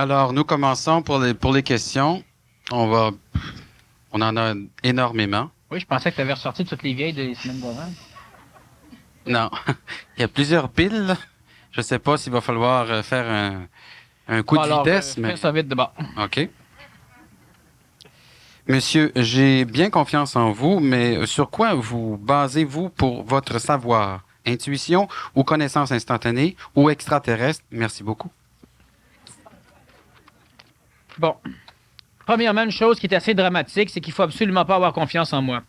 Alors, nous commençons pour les questions. On en a énormément. Oui, je pensais que tu avais ressorti toutes les vieilles des semaines d'avant. Non, il y a plusieurs piles. Je ne sais pas s'il va falloir faire un coup Bon, de alors, vitesse, mais... fais ça vite d'abord. OK. Monsieur, j'ai bien confiance en vous, mais sur quoi vous basez-vous pour votre savoir? Intuition ou connaissance instantanée ou extraterrestre? Merci beaucoup. Bon. Premièrement, une chose qui est assez dramatique, c'est qu'il faut absolument pas avoir confiance en moi.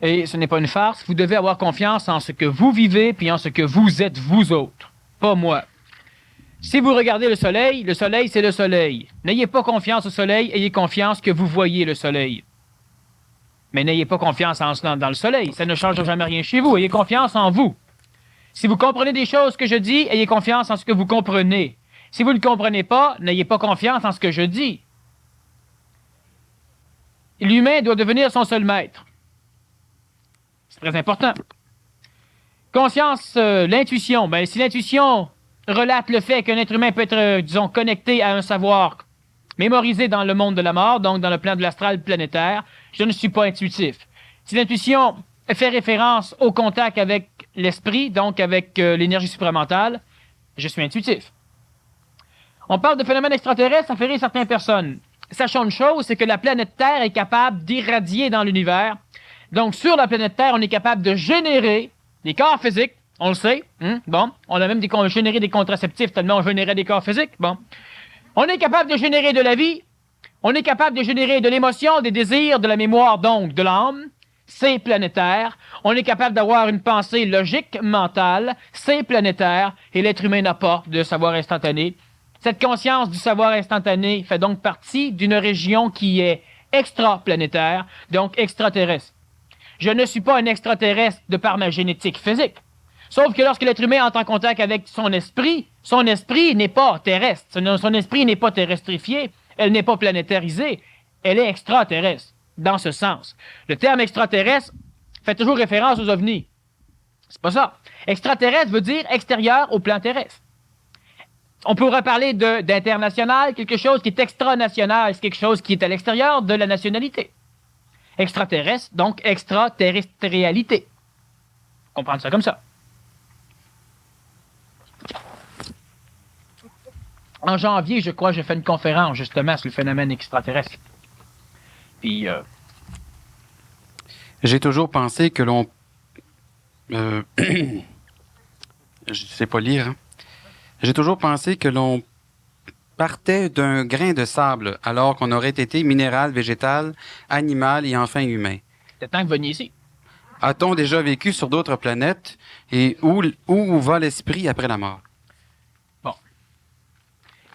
Et ce n'est pas une farce. Vous devez avoir confiance en ce que vous vivez puis en ce que vous êtes vous autres, pas moi. Si vous regardez le soleil, c'est le soleil. N'ayez pas confiance au soleil, ayez confiance que vous voyez le soleil. Mais n'ayez pas confiance dans le soleil, ça ne changera jamais rien chez vous. Ayez confiance en vous. Si vous comprenez des choses que je dis, ayez confiance en ce que vous comprenez. Si vous ne le comprenez pas, n'ayez pas confiance en ce que je dis. L'humain doit devenir son seul maître. C'est très important. Conscience, l'intuition. Ben, si l'intuition relate le fait qu'un être humain peut être, disons, connecté à un savoir mémorisé dans le monde de la mort, donc dans le plan de l'astral planétaire, je ne suis pas intuitif. Si l'intuition fait référence au contact avec l'esprit, donc avec l'énergie supramentale, je suis intuitif. On parle de phénomènes extraterrestres, ça fait rire certaines personnes. Sachons une chose, c'est que la planète Terre est capable d'irradier dans l'univers. Donc, sur la planète Terre, on est capable de générer des corps physiques. On le sait. Bon, on a même généré des contraceptifs tellement on générait des corps physiques. Bon. On est capable de générer de la vie. On est capable de générer de l'émotion, des désirs, de la mémoire, donc de l'âme. C'est planétaire. On est capable d'avoir une pensée logique, mentale. C'est planétaire. Et l'être humain n'a pas de savoir instantané. Cette conscience du savoir instantané fait donc partie d'une région qui est extraplanétaire, donc extraterrestre. Je ne suis pas un extraterrestre de par ma génétique physique. Sauf que lorsque l'être humain entre en contact avec son esprit n'est pas terrestre. Son esprit n'est pas terrestrifié. Elle n'est pas planétarisée. Elle est extraterrestre, dans ce sens. Le terme extraterrestre fait toujours référence aux ovnis. C'est pas ça. Extraterrestre veut dire extérieur au plan terrestre. On pourrait parler d'international, quelque chose qui est extranational, c'est quelque chose qui est à l'extérieur de la nationalité. Extraterrestre, donc extraterrestrialité. Comprendre ça comme ça. En janvier, je crois, j'ai fait une conférence justement sur le phénomène extraterrestre. Puis, J'ai toujours pensé que l'on... je sais pas lire, hein? J'ai toujours pensé que l'on partait d'un grain de sable, alors qu'on aurait été minéral, végétal, animal et enfin humain. c'est temps que vous veniez ici. A-t-on déjà vécu sur d'autres planètes et où va l'esprit après la mort? Bon.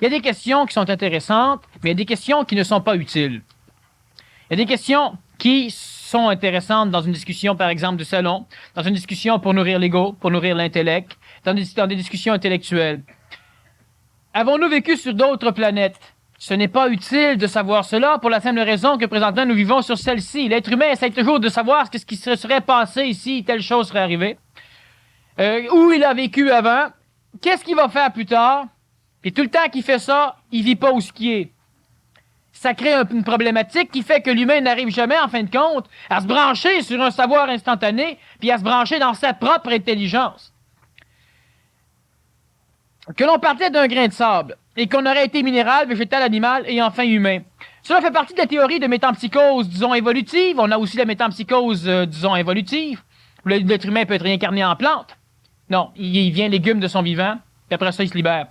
Il y a des questions qui sont intéressantes, mais il y a des questions qui ne sont pas utiles. Il y a des questions qui sont intéressantes dans une discussion, par exemple, de salon, dans une discussion pour nourrir l'ego, pour nourrir l'intellect, dans des discussions intellectuelles. Avons-nous vécu sur d'autres planètes? Ce n'est pas utile de savoir cela pour la simple raison que présentement nous vivons sur celle-ci. L'être humain essaie toujours de savoir ce qui se serait passé si telle chose serait arrivée. Où il a vécu avant. Qu'est-ce qu'il va faire plus tard? Puis tout le temps qu'il fait ça, il vit pas où ce qui est. Ça crée une problématique qui fait que l'humain n'arrive jamais, en fin de compte, à se brancher sur un savoir instantané, puis à se brancher dans sa propre intelligence. Que l'on partait d'un grain de sable, et qu'on aurait été minéral, végétal, animal, et enfin humain. Cela fait partie de la théorie de métampsychose, disons, évolutive. On a aussi la métampsychose, disons, involutive. L'être humain peut être réincarné en plante. Non, il vient légume de son vivant, puis après ça, il se libère.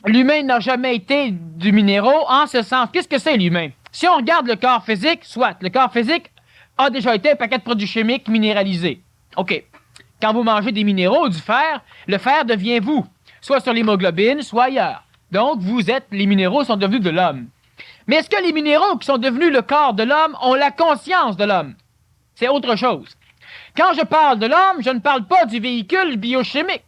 L'humain n'a jamais été du minéraux en ce sens. Qu'est-ce que c'est l'humain? Si on regarde le corps physique, soit le corps physique a déjà été un paquet de produits chimiques minéralisés. OK. Quand vous mangez des minéraux, du fer, le fer devient vous, soit sur l'hémoglobine, soit ailleurs. Donc, les minéraux sont devenus de l'homme. Mais est-ce que les minéraux qui sont devenus le corps de l'homme ont la conscience de l'homme? C'est autre chose. Quand je parle de l'homme, je ne parle pas du véhicule biochimique.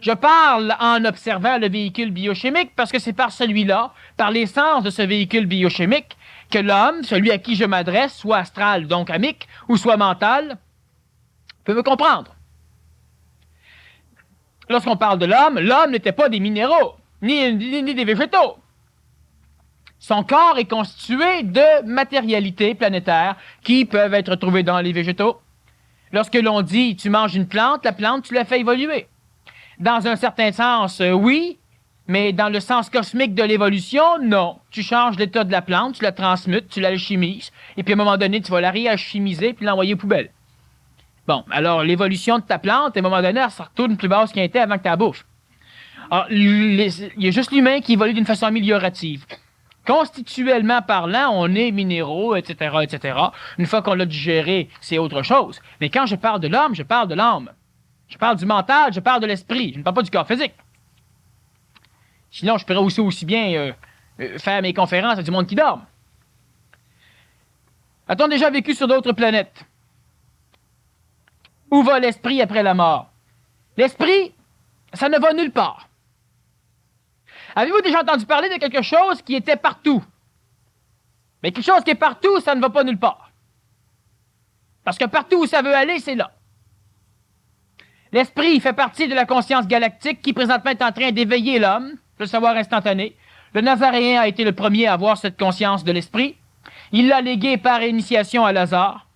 Je parle en observant le véhicule biochimique parce que c'est par celui-là, par l'essence de ce véhicule biochimique, que l'homme, celui à qui je m'adresse, soit astral, donc amique, ou soit mental, peut me comprendre. Lorsqu'on parle de l'homme n'était pas des minéraux, ni des végétaux. Son corps est constitué de matérialités planétaires qui peuvent être trouvées dans les végétaux. Lorsque l'on dit tu manges une plante, la plante, tu la fais évoluer. Dans un certain sens, oui, mais dans le sens cosmique de l'évolution, non. Tu changes l'état de la plante, tu la transmutes, tu l'alchimises, et puis à un moment donné, tu vas la réalchimiser puis l'envoyer aux poubelles. Bon, alors l'évolution de ta plante, à un moment donné, elle se retourne plus basse qu'elle était avant que tu la bouffes. Alors, il y a juste l'humain qui évolue d'une façon améliorative. Constituellement parlant, on est minéraux, etc., etc. Une fois qu'on l'a digéré, c'est autre chose. Mais quand je parle de l'homme, je parle de l'âme. Je parle du mental, je parle de l'esprit. Je ne parle pas du corps physique. Sinon, je pourrais aussi bien faire mes conférences à du monde qui dort. A-t-on déjà vécu sur d'autres planètes? Où va l'esprit après la mort? L'esprit, ça ne va nulle part. Avez-vous déjà entendu parler de quelque chose qui était partout? Mais quelque chose qui est partout, ça ne va pas nulle part. Parce que partout où ça veut aller, c'est là. L'esprit fait partie de la conscience galactique qui présentement est en train d'éveiller l'homme, le savoir instantané. Le Nazaréen a été le premier à avoir cette conscience de l'esprit. Il l'a légué par initiation à Lazare.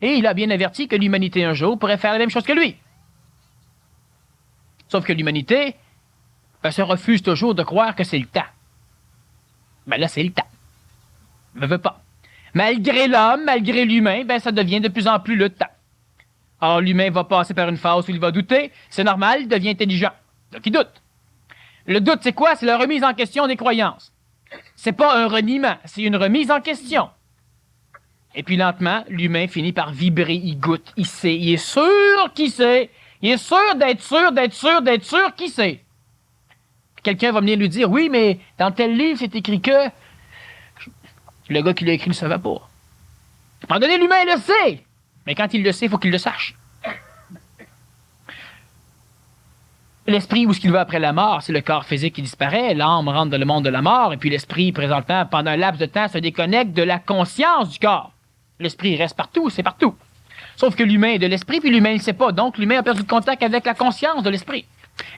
Et il a bien averti que l'humanité un jour pourrait faire la même chose que lui. Sauf que l'humanité se refuse toujours de croire que c'est le temps. Ben là, c'est le temps. Ne veut pas. Malgré l'homme, malgré l'humain, ça devient de plus en plus le temps. Alors, l'humain va passer par une phase où il va douter. C'est normal, il devient intelligent. Donc, il doute. Le doute, c'est quoi? C'est la remise en question des croyances. C'est pas un reniement, c'est une remise en question. Et puis, lentement, l'humain finit par vibrer, il goûte, il sait, il est sûr qu'il sait. Il est sûr d'être sûr, d'être sûr, d'être sûr qu'il sait. Quelqu'un va venir lui dire, oui, mais dans tel livre, c'est écrit que... Le gars qui l'a écrit ne le savait pas. À un moment donné, l'humain le sait. Mais quand il le sait, il faut qu'il le sache. L'esprit, où est-ce qu'il va après la mort? C'est le corps physique qui disparaît, l'âme rentre dans le monde de la mort, et puis l'esprit, présentement, pendant un laps de temps, se déconnecte de la conscience du corps. L'esprit reste partout, c'est partout. Sauf que l'humain est de l'esprit, puis l'humain ne le sait pas. Donc, l'humain a perdu le contact avec la conscience de l'esprit.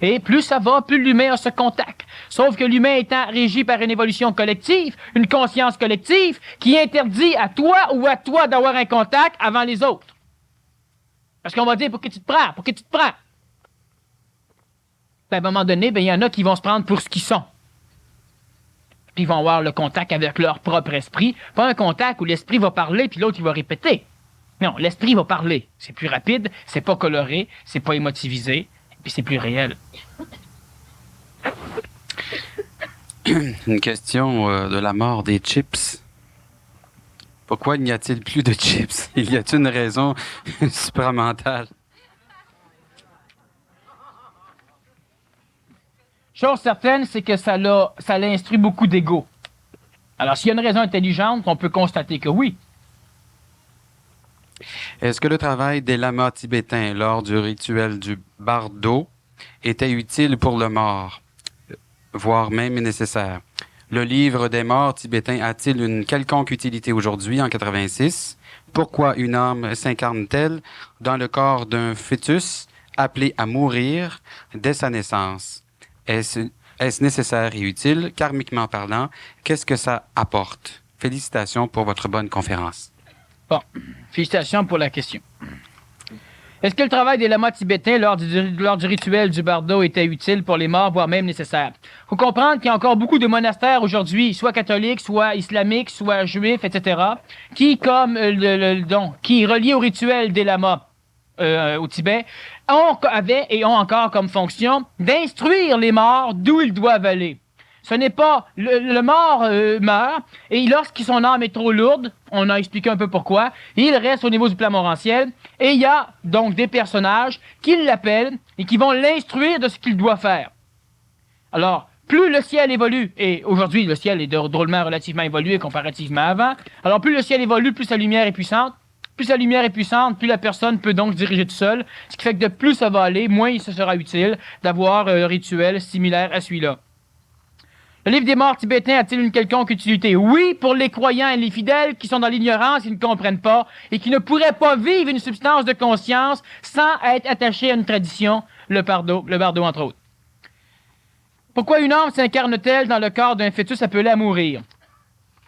Et plus ça va, plus l'humain a ce contact. Sauf que l'humain étant régi par une évolution collective, une conscience collective, qui interdit à toi ou à toi d'avoir un contact avant les autres. Parce qu'on va dire, pour que tu te prends, pour que tu te prends. À un moment donné, il y en a qui vont se prendre pour ce qu'ils sont. Puis ils vont avoir le contact avec leur propre esprit. Pas un contact où l'esprit va parler, puis l'autre, il va répéter. Non, l'esprit va parler. C'est plus rapide, c'est pas coloré, c'est pas émotivisé, puis c'est plus réel. Une question de la mort des chips. Pourquoi n'y a-t-il plus de chips? Il y a-t-il une raison supramentale? Chose certaine, c'est que ça l'a instruit beaucoup d'ego. Alors, s'il y a une raison intelligente, on peut constater que oui. Est-ce que le travail des lamas tibétains lors du rituel du bardo était utile pour le mort, voire même nécessaire? Le livre des morts tibétains a-t-il une quelconque utilité aujourd'hui, en 86? Pourquoi une âme s'incarne-t-elle dans le corps d'un fœtus appelé à mourir dès sa naissance? Est-ce nécessaire et utile, karmiquement parlant? Qu'est-ce que ça apporte? Félicitations pour votre bonne conférence. Bon, félicitations pour la question. Est-ce que le travail des lamas tibétains lors du rituel du bardo était utile pour les morts, voire même nécessaire? Il faut comprendre qu'il y a encore beaucoup de monastères aujourd'hui, soit catholiques, soit islamiques, soit juifs, etc., qui, comme qui reliés au rituel des lamas au Tibet, avaient et ont encore comme fonction d'instruire les morts d'où ils doivent aller. Ce n'est pas... Le mort meurt, et lorsque son âme est trop lourde, on a expliqué un peu pourquoi, il reste au niveau du plan morantiel, et il y a donc des personnages qui l'appellent et qui vont l'instruire de ce qu'il doit faire. Alors, plus le ciel évolue, et aujourd'hui le ciel est drôlement relativement évolué comparativement avant, alors plus le ciel évolue, plus sa lumière est puissante. Plus la lumière est puissante, plus la personne peut donc se diriger tout seul, ce qui fait que de plus ça va aller, moins il se sera utile d'avoir un rituel similaire à celui-là. Le livre des morts tibétains a-t-il une quelconque utilité? Oui, pour les croyants et les fidèles qui sont dans l'ignorance, ils ne comprennent pas et qui ne pourraient pas vivre une substance de conscience sans être attachés à une tradition. le bardeau entre autres. Pourquoi une âme s'incarne-t-elle dans le corps d'un fœtus appelé à mourir?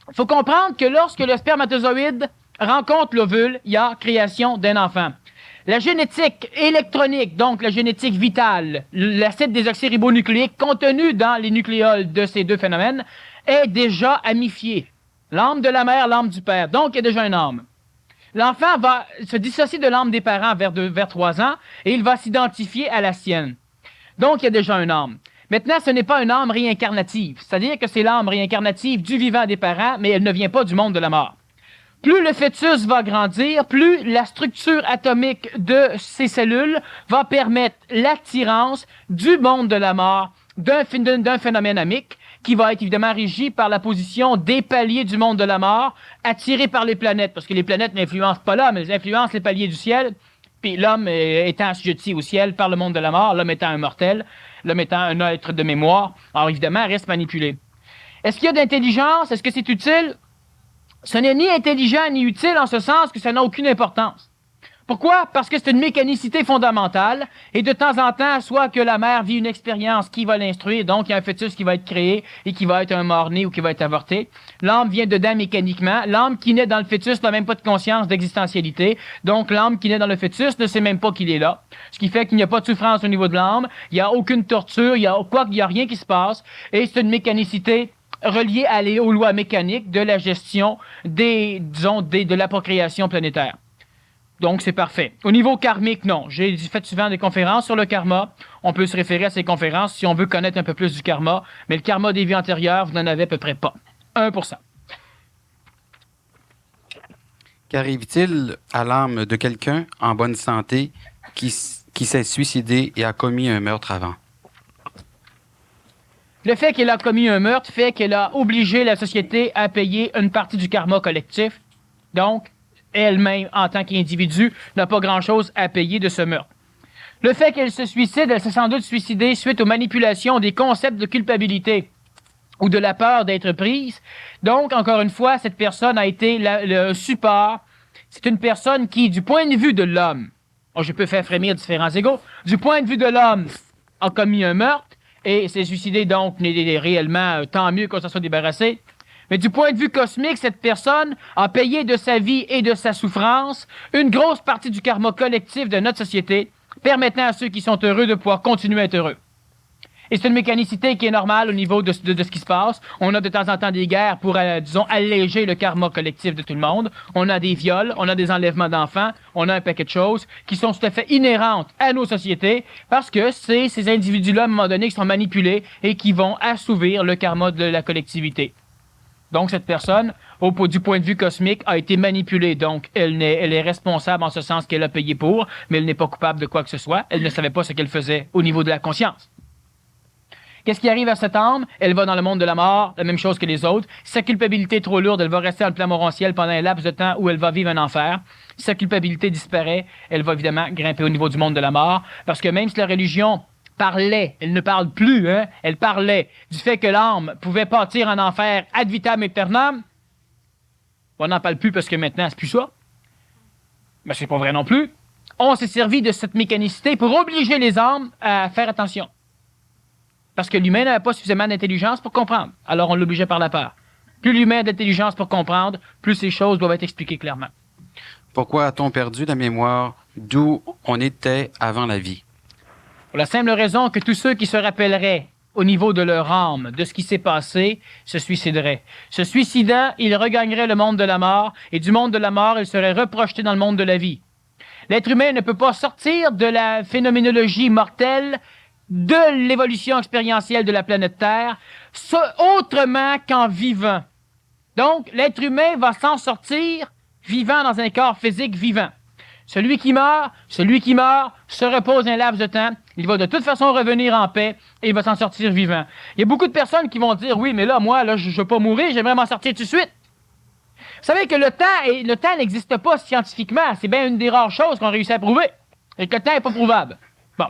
Il faut comprendre que lorsque le spermatozoïde rencontre l'ovule, il y a création d'un enfant. La génétique électronique, donc la génétique vitale, l'acide désoxyribonucléique contenu dans les nucléoles de ces deux phénomènes, est déjà amifié. L'âme de la mère, l'âme du père. Donc, il y a déjà une âme. L'enfant va se dissocier de l'âme des parents vers 3 ans et il va s'identifier à la sienne. Donc, il y a déjà une âme. Maintenant, ce n'est pas une âme réincarnative. C'est-à-dire que c'est l'âme réincarnative du vivant des parents, mais elle ne vient pas du monde de la mort. Plus le fœtus va grandir, plus la structure atomique de ces cellules va permettre l'attirance du monde de la mort d'un phénomène amique qui va être évidemment régi par la position des paliers du monde de la mort, attirés par les planètes, parce que les planètes n'influencent pas l'homme, elles influencent les paliers du ciel, puis l'homme étant assujetti au ciel par le monde de la mort, l'homme étant un mortel, l'homme étant un être de mémoire, alors évidemment, reste manipulé. Est-ce qu'il y a d'intelligence? Est-ce que c'est utile? Ce n'est ni intelligent ni utile en ce sens que ça n'a aucune importance. Pourquoi? Parce que c'est une mécanicité fondamentale et de temps en temps, soit que la mère vit une expérience qui va l'instruire, donc il y a un fœtus qui va être créé et qui va être un mort-né ou qui va être avorté. L'âme vient dedans mécaniquement. L'âme qui naît dans le fœtus n'a même pas de conscience d'existentialité. Donc l'âme qui naît dans le fœtus ne sait même pas qu'il est là. Ce qui fait qu'il n'y a pas de souffrance au niveau de l'âme, il n'y a aucune torture, il n'y a rien qui se passe et c'est une mécanicité reliée aux lois mécaniques de la gestion de la procréation planétaire. Donc, c'est parfait. Au niveau karmique, non. J'ai fait souvent des conférences sur le karma. On peut se référer à ces conférences si on veut connaître un peu plus du karma. Mais le karma des vies antérieures, vous n'en avez à peu près pas. 1%. Qu'arrive-t-il à l'âme de quelqu'un en bonne santé qui s'est suicidé et a commis un meurtre avant? Le fait qu'elle a commis un meurtre fait qu'elle a obligé la société à payer une partie du karma collectif. Donc, elle-même, en tant qu'individu, n'a pas grand-chose à payer de ce meurtre. Le fait qu'elle se suicide, elle s'est sans doute suicidée suite aux manipulations des concepts de culpabilité ou de la peur d'être prise. Donc, encore une fois, cette personne a été le support. C'est une personne qui, du point de vue de l'homme, je peux faire frémir différents égos, du point de vue de l'homme, a commis un meurtre et s'est suicidé, donc n'est réellement tant mieux qu'on s'en soit débarrassé. Mais du point de vue cosmique, cette personne a payé de sa vie et de sa souffrance une grosse partie du karma collectif de notre société, permettant à ceux qui sont heureux de pouvoir continuer à être heureux. Et c'est une mécanicité qui est normale au niveau de ce qui se passe. On a de temps en temps des guerres pour, disons, alléger le karma collectif de tout le monde. On a des viols, on a des enlèvements d'enfants, on a un paquet de choses qui sont tout à fait inhérentes à nos sociétés parce que c'est ces individus-là, à un moment donné, qui sont manipulés et qui vont assouvir le karma de la collectivité. Donc, cette personne, du point de vue cosmique, a été manipulée. Donc, elle est responsable en ce sens qu'elle a payé pour, mais elle n'est pas coupable de quoi que ce soit. Elle ne savait pas ce qu'elle faisait au niveau de la conscience. Qu'est-ce qui arrive à cette âme? Elle va dans le monde de la mort, la même chose que les autres. Si sa culpabilité est trop lourde, elle va rester dans le plan morontiel pendant un laps de temps où elle va vivre un enfer. Si sa culpabilité disparaît, elle va évidemment grimper au niveau du monde de la mort. Parce que même si la religion parlait, elle ne parle plus, hein? Elle parlait du fait que l'âme pouvait partir en enfer ad vitam aeternam. On n'en parle plus parce que maintenant, c'est plus ça. Mais c'est pas vrai non plus. On s'est servi de cette mécanicité pour obliger les âmes à faire attention. Parce que l'humain n'avait pas suffisamment d'intelligence pour comprendre. Alors on l'obligeait par la peur. Plus l'humain a d'intelligence pour comprendre, plus ces choses doivent être expliquées clairement. Pourquoi a-t-on perdu la mémoire d'où on était avant la vie? Pour la simple raison que tous ceux qui se rappelleraient au niveau de leur âme de ce qui s'est passé se suicideraient. Se suicidant, ils regagneraient le monde de la mort, et du monde de la mort, ils seraient reprojetés dans le monde de la vie. L'être humain ne peut pas sortir de la phénoménologie mortelle de l'évolution expérientielle de la planète Terre, autrement qu'en vivant. Donc, l'être humain va s'en sortir vivant dans un corps physique vivant. Celui qui meurt se repose un laps de temps, il va de toute façon revenir en paix et il va s'en sortir vivant. Il y a beaucoup de personnes qui vont dire, oui, mais là, moi, je ne veux pas mourir, j'aimerais m'en sortir tout de suite. Vous savez que le temps n'existe pas scientifiquement, c'est bien une des rares choses qu'on réussit à prouver, et que le temps n'est pas prouvable. Bon.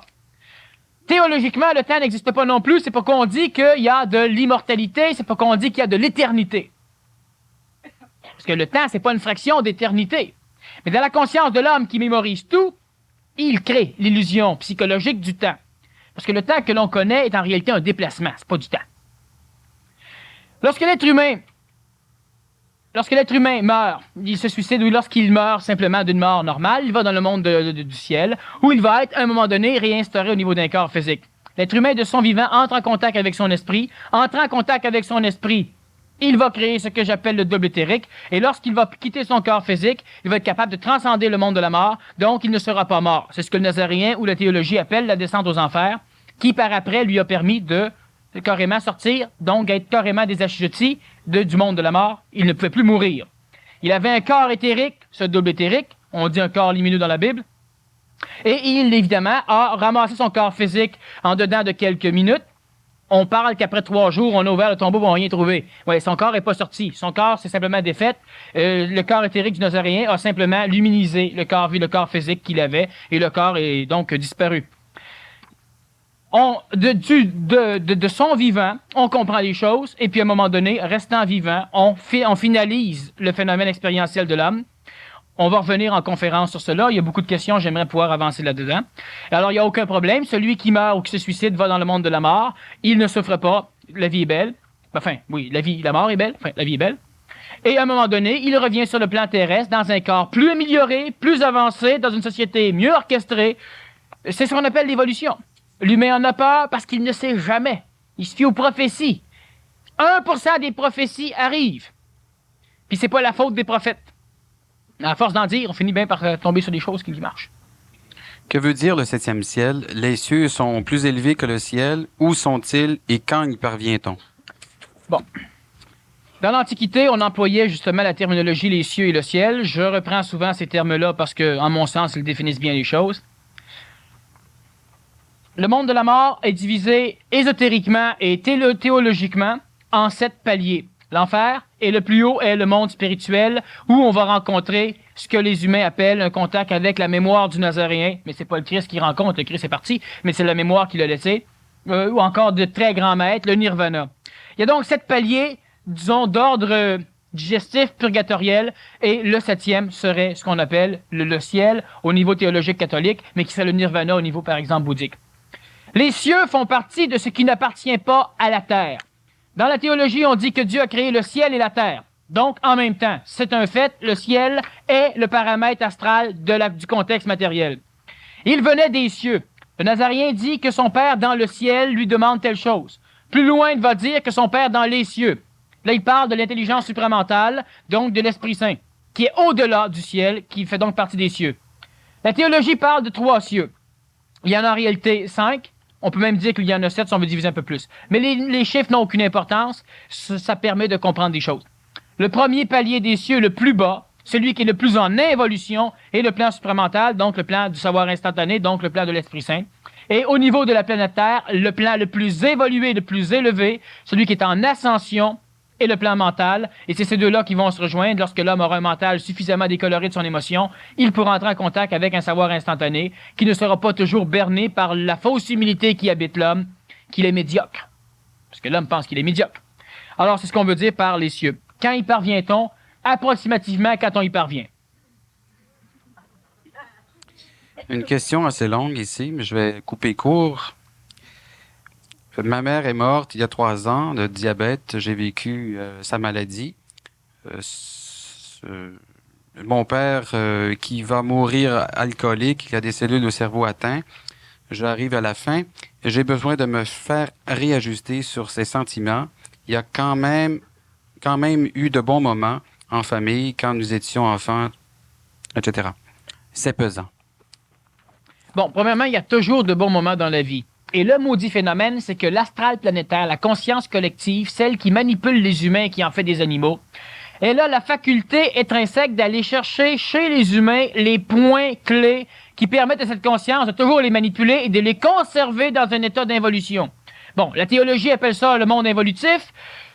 Théologiquement, le temps n'existe pas non plus. C'est pas qu'on dit qu'il y a de l'immortalité, c'est pas qu'on dit qu'il y a de l'éternité. Parce que le temps, c'est pas une fraction d'éternité. Mais dans la conscience de l'homme qui mémorise tout, il crée l'illusion psychologique du temps. Parce que le temps que l'on connaît est en réalité un déplacement, c'est pas du temps. Lorsque l'être humain meurt, il se suicide ou lorsqu'il meurt simplement d'une mort normale, il va dans le monde du ciel, où il va être, à un moment donné, réinstauré au niveau d'un corps physique. L'être humain, de son vivant, entre en contact avec son esprit. Entrant en contact avec son esprit, il va créer ce que j'appelle le double éthérique. Et lorsqu'il va quitter son corps physique, il va être capable de transcender le monde de la mort, donc il ne sera pas mort. C'est ce que le nazaréen ou la théologie appelle la descente aux enfers, qui par après lui a permis de carrément sortir, donc être carrément des assujettis du monde de la mort. Il ne pouvait plus mourir. Il avait un corps éthérique, ce double éthérique, on dit un corps lumineux dans la Bible, et il, évidemment, a ramassé son corps physique en dedans de quelques minutes. On parle qu'après 3 jours, on a ouvert le tombeau, on n'a rien trouvé. Ouais, son corps n'est pas sorti. Son corps s'est simplement défait. Le corps éthérique du nazaréen a simplement luminisé le corps physique qu'il avait, et le corps est donc disparu. De son vivant, on comprend les choses, et puis à un moment donné, restant vivant, on finalise le phénomène expérientiel de l'homme. On va revenir en conférence sur cela. Il y a beaucoup de questions, j'aimerais pouvoir avancer là-dedans. Alors, il n'y a aucun problème. Celui qui meurt ou qui se suicide va dans le monde de la mort. Il ne souffre pas. La vie est belle. Enfin, oui, la mort est belle. Enfin, la vie est belle. Et à un moment donné, il revient sur le plan terrestre dans un corps plus amélioré, plus avancé, dans une société mieux orchestrée. C'est ce qu'on appelle l'évolution. L'humain en a peur parce qu'il ne sait jamais. Il se fie aux prophéties. 1% des prophéties arrivent. Puis c'est pas la faute des prophètes. À force d'en dire, on finit bien par tomber sur des choses qui marchent. Que veut dire le 7e ciel? Les cieux sont plus élevés que le ciel. Où sont-ils et quand y parvient-on? Bon. Dans l'Antiquité, on employait justement la terminologie les cieux et le ciel. Je reprends souvent ces termes-là parce que, en mon sens, ils définissent bien les choses. Le monde de la mort est divisé ésotériquement et théologiquement en 7 paliers. L'enfer, et le plus haut est le monde spirituel, où on va rencontrer ce que les humains appellent un contact avec la mémoire du nazaréen. Mais c'est pas le Christ qui rencontre, le Christ est parti, mais c'est la mémoire qu'il a laissée. Ou encore de très grands maîtres, le nirvana. Il y a donc 7 paliers, disons, d'ordre digestif, purgatoriel, et le 7e serait ce qu'on appelle le ciel au niveau théologique catholique, mais qui serait le nirvana au niveau, par exemple, bouddhique. Les cieux font partie de ce qui n'appartient pas à la terre. Dans la théologie, on dit que Dieu a créé le ciel et la terre. Donc, en même temps, c'est un fait, le ciel est le paramètre astral du contexte matériel. Il venait des cieux. Le nazaréen dit que son père dans le ciel lui demande telle chose. Plus loin, il va dire que son père dans les cieux. Là, il parle de l'intelligence supramentale, donc de l'Esprit Saint, qui est au-delà du ciel, qui fait donc partie des cieux. La théologie parle de 3 cieux. Il y en a en réalité 5. On peut même dire qu'il y en a 7 si on veut diviser un peu plus. Mais les chiffres n'ont aucune importance. Ça permet de comprendre des choses. Le premier palier des cieux, le plus bas, celui qui est le plus en involution, est le plan supramental, donc le plan du savoir instantané, donc le plan de l'Esprit Saint. Et au niveau de la planète Terre, le plan le plus évolué, le plus élevé, celui qui est en ascension, est le plan mental. Et c'est ces deux-là qui vont se rejoindre. Lorsque l'homme aura un mental suffisamment décoloré de son émotion, il pourra entrer en contact avec un savoir instantané qui ne sera pas toujours berné par la fausse humilité qui habite l'homme, qu'il est médiocre. Parce que l'homme pense qu'il est médiocre. Alors, c'est ce qu'on veut dire par les cieux. Quand y parvient-on? Approximativement quand on y parvient. Une question assez longue ici, mais je vais couper court. Ma mère est morte il y a 3 ans de diabète. J'ai vécu sa maladie. Mon père qui va mourir alcoolique, il a des cellules au cerveau atteintes. J'arrive à la fin. J'ai besoin de me faire réajuster sur ses sentiments. Il y a quand même eu de bons moments en famille quand nous étions enfants, etc. C'est pesant. Bon, premièrement, il y a toujours de bons moments dans la vie. Et le maudit phénomène, c'est que l'astral planétaire, la conscience collective, celle qui manipule les humains et qui en fait des animaux, elle a la faculté intrinsèque d'aller chercher chez les humains les points clés qui permettent à cette conscience de toujours les manipuler et de les conserver dans un état d'involution. Bon, la théologie appelle ça le monde involutif,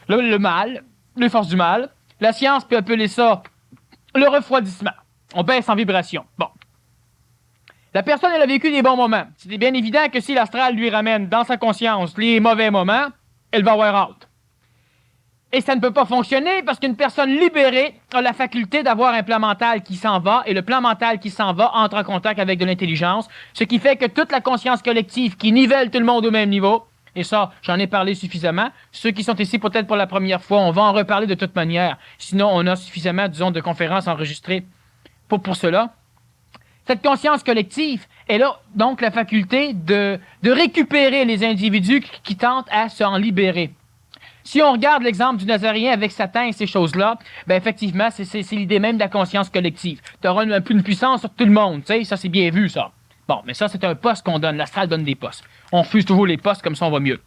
le mal, les forces du mal. La science peut appeler ça le refroidissement. On baisse en vibration. Bon. La personne, elle a vécu des bons moments. C'est bien évident que si l'astral lui ramène dans sa conscience les mauvais moments, elle va avoir hâte. Et ça ne peut pas fonctionner parce qu'une personne libérée a la faculté d'avoir un plan mental qui s'en va, et le plan mental qui s'en va entre en contact avec de l'intelligence, ce qui fait que toute la conscience collective qui nivelle tout le monde au même niveau, et ça, j'en ai parlé suffisamment. Ceux qui sont ici peut-être pour la première fois, on va en reparler de toute manière. Sinon, on a suffisamment, disons, de conférences enregistrées pour cela. Cette conscience collective, elle a donc la faculté de récupérer les individus qui tentent à s'en libérer. Si on regarde l'exemple du Nazaréen avec Satan et ces choses-là, ben effectivement, c'est l'idée même de la conscience collective. Tu auras une puissance sur tout le monde, tu sais, ça c'est bien vu, ça. Bon, mais ça c'est un poste qu'on donne, l'astral donne des postes. On refuse toujours les postes, comme ça on va mieux.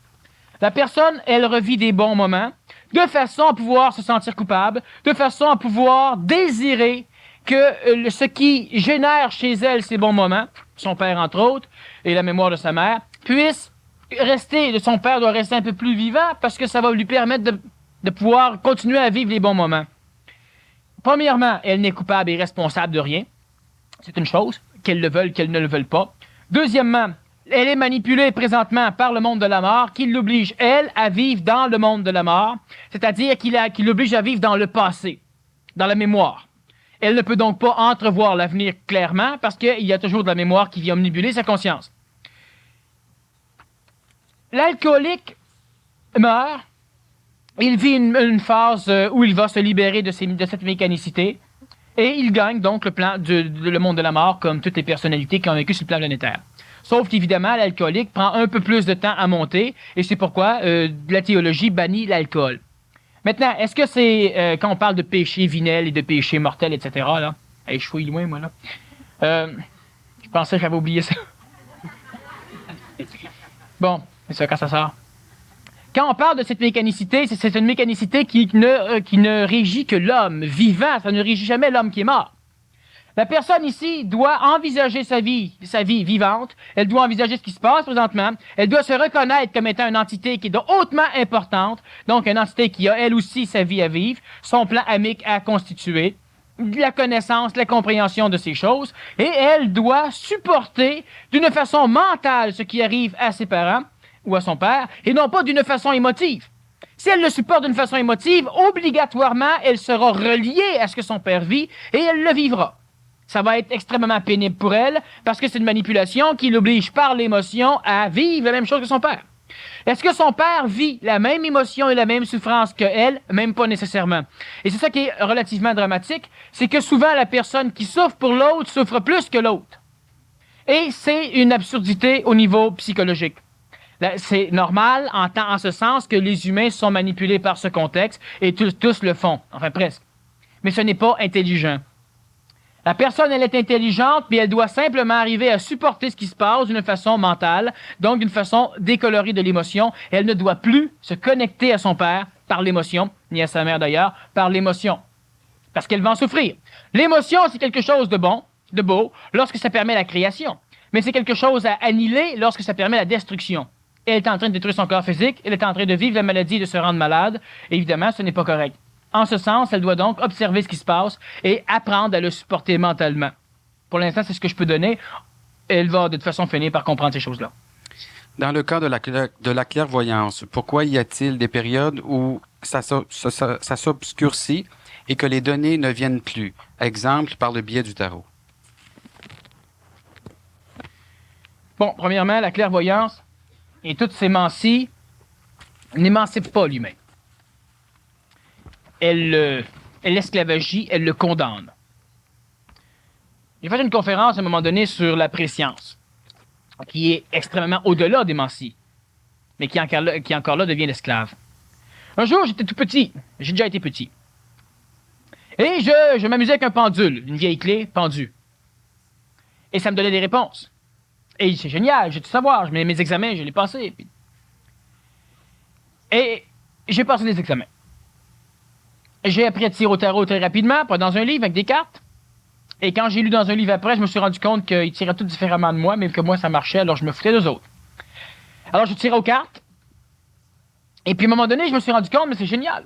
La personne, elle revit des bons moments, de façon à pouvoir se sentir coupable, de façon à pouvoir désirer que ce qui génère chez elle ces bons moments, son père entre autres, et la mémoire de sa mère, puisse rester, son père doit rester un peu plus vivant parce que ça va lui permettre de pouvoir continuer à vivre les bons moments. Premièrement, elle n'est coupable et responsable de rien. C'est une chose, qu'elle le veuille, qu'elle ne le veuille pas. Deuxièmement, elle est manipulée présentement par le monde de la mort qui l'oblige, elle, à vivre dans le monde de la mort, c'est-à-dire qu'il l'oblige à vivre dans le passé, dans la mémoire. Elle ne peut donc pas entrevoir l'avenir clairement parce qu'il y a toujours de la mémoire qui vient omnibuler sa conscience. L'alcoolique meurt, il vit une phase où il va se libérer de cette mécanicité et il gagne donc le monde de la mort comme toutes les personnalités qui ont vécu sur le plan planétaire. Sauf qu'évidemment, l'alcoolique prend un peu plus de temps à monter et c'est pourquoi la théologie bannit l'alcool. Maintenant, est-ce que c'est, quand on parle de péché véniel et de péché mortel, etc., là, hey, je fouille loin, moi, là. Je pensais que j'avais oublié ça. Bon, c'est ça, quand ça sort. Quand on parle de cette mécanicité, c'est une mécanicité qui ne régit que l'homme vivant, ça ne régit jamais l'homme qui est mort. La personne ici doit envisager sa vie vivante, elle doit envisager ce qui se passe présentement, elle doit se reconnaître comme étant une entité qui est hautement importante, donc une entité qui a elle aussi sa vie à vivre, son plan amique à constituer, la connaissance, la compréhension de ces choses, et elle doit supporter d'une façon mentale ce qui arrive à ses parents ou à son père, et non pas d'une façon émotive. Si elle le supporte d'une façon émotive, obligatoirement, elle sera reliée à ce que son père vit, et elle le vivra. Ça va être extrêmement pénible pour elle, parce que c'est une manipulation qui l'oblige par l'émotion à vivre la même chose que son père. Est-ce que son père vit la même émotion et la même souffrance qu'elle? Même pas nécessairement. Et c'est ça qui est relativement dramatique, c'est que souvent la personne qui souffre pour l'autre souffre plus que l'autre. Et c'est une absurdité au niveau psychologique. C'est normal en ce sens que les humains sont manipulés par ce contexte, et tous le font, enfin presque. Mais ce n'est pas intelligent. La personne, elle est intelligente, puis elle doit simplement arriver à supporter ce qui se passe d'une façon mentale, donc d'une façon décolorée de l'émotion. Elle ne doit plus se connecter à son père par l'émotion, ni à sa mère d'ailleurs, par l'émotion. Parce qu'elle va en souffrir. L'émotion, c'est quelque chose de bon, de beau, lorsque ça permet la création. Mais c'est quelque chose à annihiler lorsque ça permet la destruction. Elle est en train de détruire son corps physique, elle est en train de vivre la maladie et de se rendre malade. Et évidemment, ce n'est pas correct. En ce sens, elle doit donc observer ce qui se passe et apprendre à le supporter mentalement. Pour l'instant, c'est ce que je peux donner. Elle va de toute façon finir par comprendre ces choses-là. Dans le cas de la clairvoyance, pourquoi y a-t-il des périodes où ça s'obscurcit et que les données ne viennent plus? Exemple, par le biais du tarot. Bon, premièrement, la clairvoyance et toutes ces mancies n'émancipent pas l'humain. Elle l'esclavagie, elle le condamne. J'ai fait une conférence à un moment donné sur la préscience, qui est extrêmement au-delà des mancies, mais qui encore là devient l'esclave. Un jour, j'étais tout petit, j'ai déjà été petit, et je m'amusais avec un pendule, une vieille clé pendue. Et ça me donnait des réponses. Et c'est génial, j'ai tout savoir, mes examens, je les passés. Et j'ai passé des examens. J'ai appris à tirer au tarot très rapidement, pas dans un livre avec des cartes. Et quand j'ai lu dans un livre après, je me suis rendu compte qu'ils tiraient tout différemment de moi, mais que moi ça marchait, alors je me foutais d'eux autres. Alors je tirais aux cartes. Et puis à un moment donné, je me suis rendu compte, mais c'est génial.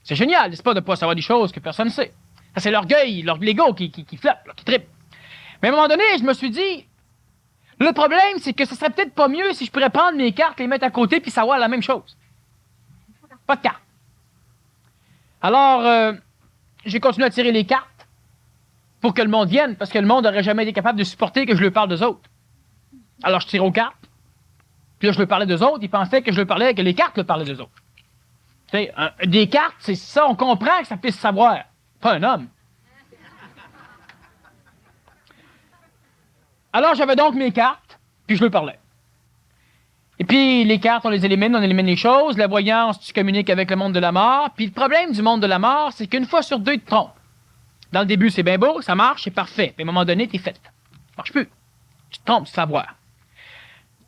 C'est génial, n'est-ce pas, de ne pas savoir des choses que personne ne sait. Ça, c'est l'orgueil, l'ego qui flotte, qui trippe. Mais à un moment donné, je me suis dit, le problème, c'est que ce serait peut-être pas mieux si je pourrais prendre mes cartes, les mettre à côté, puis savoir la même chose. Pas de cartes. Alors, j'ai continué à tirer les cartes pour que le monde vienne, parce que le monde n'aurait jamais été capable de supporter que je lui parle d'eux autres. Alors, je tire aux cartes, puis là, je lui parlais d'eux autres, ils pensaient que je lui parlais, que les cartes le parlaient d'eux autres. Tu sais, des cartes, c'est ça, on comprend que ça puisse savoir. Pas un homme. Alors, j'avais donc mes cartes, puis je lui parlais. Et puis, les cartes, on élimine les choses. La voyance, tu communiques avec le monde de la mort. Puis le problème du monde de la mort, c'est qu'une fois sur deux, tu te trompes. Dans le début, c'est bien beau, ça marche, c'est parfait. Puis à un moment donné, t'es fait. Ça marche plus. Tu te trompes, tu te fais avoir.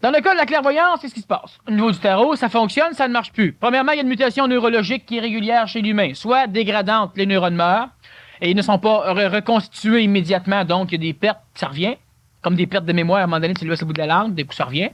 Dans le cas de la clairvoyance, c'est ce qui se passe. Au niveau du tarot, ça fonctionne, ça ne marche plus. Premièrement, il y a une mutation neurologique qui est régulière chez l'humain. Soit dégradante, les neurones meurent, et ils ne sont pas reconstitués immédiatement, donc il y a des pertes, ça revient. Comme des pertes de mémoire, à un moment donné, tu le laisses au bout de la langue, des coups, ça revient.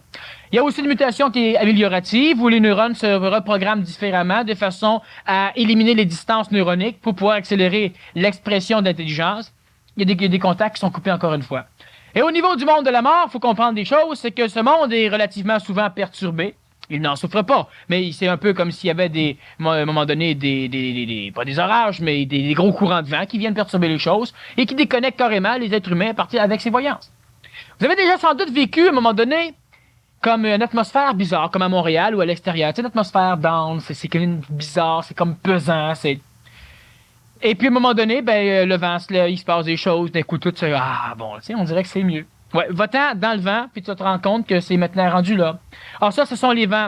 Il y a aussi une mutation qui est améliorative, où les neurones se reprogramment différemment, de façon à éliminer les distances neuroniques pour pouvoir accélérer l'expression d'intelligence. Il y a des contacts qui sont coupés encore une fois. Et au niveau du monde de la mort, il faut comprendre des choses, c'est que ce monde est relativement souvent perturbé. Il n'en souffre pas, mais c'est un peu comme s'il y avait à un moment donné, pas des orages, mais des gros courants de vent qui viennent perturber les choses et qui déconnectent carrément les êtres humains à partir avec ces voyances. Vous avez déjà sans doute vécu, à un moment donné, comme une atmosphère bizarre, comme à Montréal ou à l'extérieur. Tu sais, une atmosphère dense, c'est comme bizarre, c'est comme pesant, c'est... Et puis, à un moment donné, ben, le vent, il se passe des choses, d'un coup, tout, tu sais, ah, bon, tu sais, on dirait que c'est mieux. Ouais, va-t'en dans le vent, puis tu te rends compte que c'est maintenant rendu là. Alors ça, ce sont les vents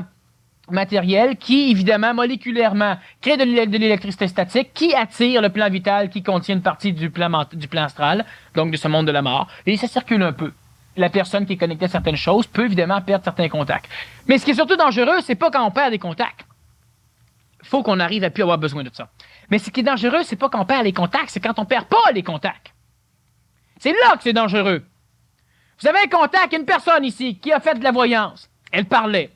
matériels qui, évidemment, moléculairement, créent de l'électricité statique, qui attire le plan vital qui contient une partie du plan astral, donc de ce monde de la mort, et ça circule un peu. La personne qui est connectée à certaines choses peut évidemment perdre certains contacts. Mais ce qui est surtout dangereux, c'est pas quand on perd des contacts. Il faut qu'on arrive à plus avoir besoin de ça. Mais ce qui est dangereux, c'est pas quand on perd les contacts, c'est quand on perd pas les contacts. C'est là que c'est dangereux. Vous avez un contact, une personne ici qui a fait de la voyance. Elle parlait.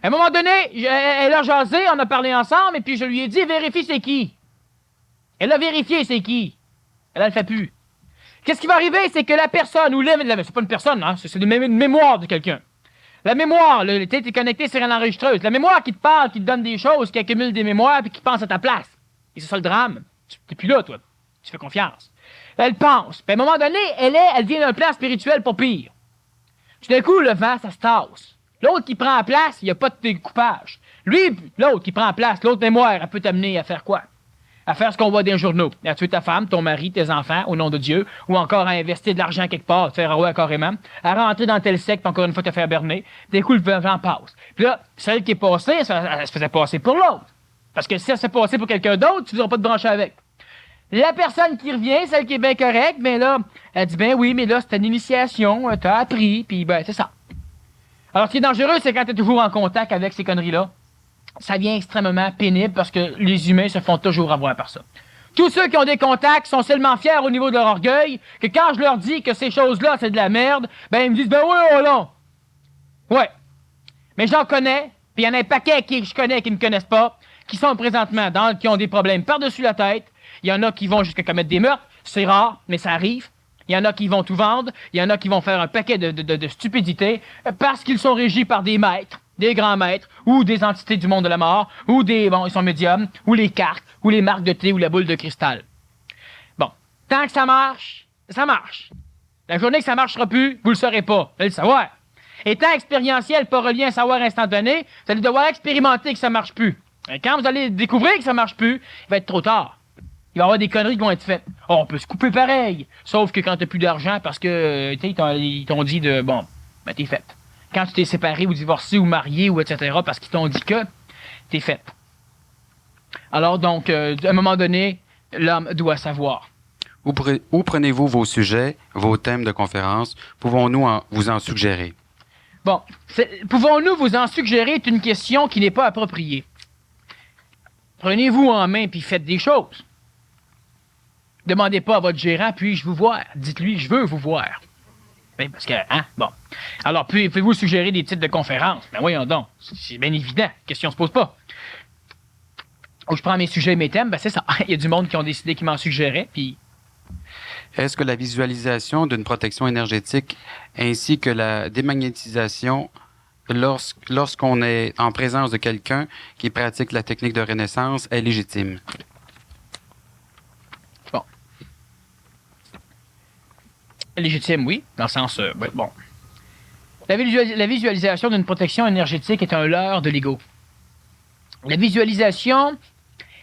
À un moment donné, elle a jasé, on a parlé ensemble, et puis je lui ai dit, vérifie c'est qui. Elle a vérifié c'est qui. Elle ne le fait plus. Qu'est-ce qui va arriver, c'est que la personne, ou c'est pas une personne, hein, c'est une mémoire de quelqu'un. La mémoire, tu es connecté sur une enregistreuse. La mémoire qui te parle, qui te donne des choses, qui accumule des mémoires, puis qui pense à ta place. Et c'est ça le drame. Tu n'es plus là, toi. Tu fais confiance. Elle pense. Puis à un moment donné, elle vient d'un plan spirituel pas pire. Tout d'un coup, le vent, ça se tasse. L'autre qui prend la place, il n'y a pas de découpage. Lui, l'autre qui prend la place, l'autre mémoire, elle peut t'amener à faire quoi? À faire ce qu'on voit dans les journaux. À tuer ta femme, ton mari, tes enfants, au nom de Dieu, ou encore à investir de l'argent quelque part, te faire roi carrément, à rentrer dans tel secte, encore une fois te faire berner. D'un coup, le vent passe. Puis là, celle qui est passée, elle se faisait passer pour l'autre. Parce que si elle se fait passer pour quelqu'un d'autre, tu ne voudras pas te brancher avec. La personne qui revient, celle qui est bien correcte, ben là, elle dit, ben oui, mais là, c'était une initiation, t'as appris, puis ben, c'est ça. Alors, ce qui est dangereux, c'est quand t'es toujours en contact avec ces conneries-là. Ça devient extrêmement pénible parce que les humains se font toujours avoir par ça. Tous ceux qui ont des contacts sont tellement fiers au niveau de leur orgueil que quand je leur dis que ces choses-là, c'est de la merde, ben ils me disent, ben oui, oh non. Ouais. Mais j'en connais, puis il y en a un paquet qui je connais qui ne me connaissent pas, qui sont présentement qui ont des problèmes par-dessus la tête. Il y en a qui vont jusqu'à commettre des meurtres. C'est rare, mais ça arrive. Il y en a qui vont tout vendre. Il y en a qui vont faire un paquet de stupidités parce qu'ils sont régis par des maîtres, des grands maîtres, ou des entités du monde de la mort, ou ils sont médiums, ou les cartes, ou les marques de thé, ou la boule de cristal. Bon. Tant que ça marche, ça marche. La journée que ça marchera plus, vous le saurez pas. Vous allez le savoir. Étant expérientiel, pas relié à un savoir instantané, vous allez devoir expérimenter que ça marche plus. Et quand vous allez découvrir que ça marche plus, il va être trop tard. Il va y avoir des conneries qui vont être faites. Oh, on peut se couper pareil. Sauf que quand t'as plus d'argent, parce que, ils t'ont dit de, bon, ben t'es faite. Quand tu t'es séparé ou divorcé ou marié ou etc., parce qu'ils t'ont dit que t'es faite. Alors donc, à un moment donné, l'homme doit savoir. Où prenez-vous vos sujets, vos thèmes de conférence? Pouvons-nous vous en suggérer? Bon, pouvons-nous vous en suggérer est une question qui n'est pas appropriée. Prenez-vous en main puis faites des choses. Demandez pas à votre gérant, puis-je vous voir? Dites-lui, je veux vous voir. Ben, parce que, hein, bon. Alors, pouvez-vous suggérer des titres de conférences? Ben voyons donc, c'est bien évident, la question se pose pas. Où je prends mes sujets et mes thèmes, ben c'est ça. Il y a du monde qui ont décidé qu'ils m'en suggéraient, puis... Est-ce que la visualisation d'une protection énergétique ainsi que la démagnétisation lorsqu'on est en présence de quelqu'un qui pratique la technique de renaissance est légitime? Légitime, oui, dans le sens... ouais, bon. La visualisation d'une protection énergétique est un leurre de l'ego. La visualisation,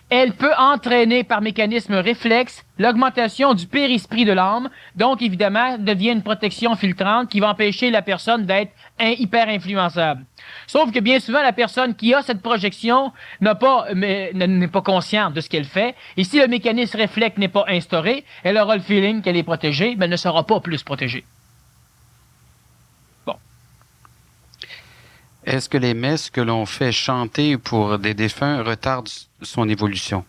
elle peut entraîner par mécanisme réflexe l'augmentation du périsprit de l'âme, donc évidemment devient une protection filtrante qui va empêcher la personne d'être hyper influençable. Sauf que bien souvent, la personne qui a cette projection n'est pas consciente de ce qu'elle fait, et si le mécanisme réflexe n'est pas instauré, elle aura le feeling qu'elle est protégée, mais elle ne sera pas plus protégée. Bon. Est-ce que les messes que l'on fait chanter pour des défunts retardent son évolution?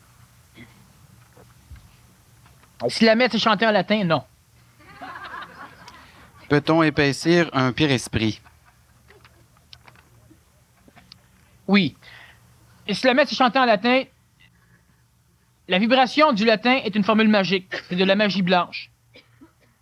Si la messe est chantée en latin, non. Peut-on épaissir un pire esprit? Oui. Et si la messe est chantée en latin, la vibration du latin est une formule magique. C'est de la magie blanche.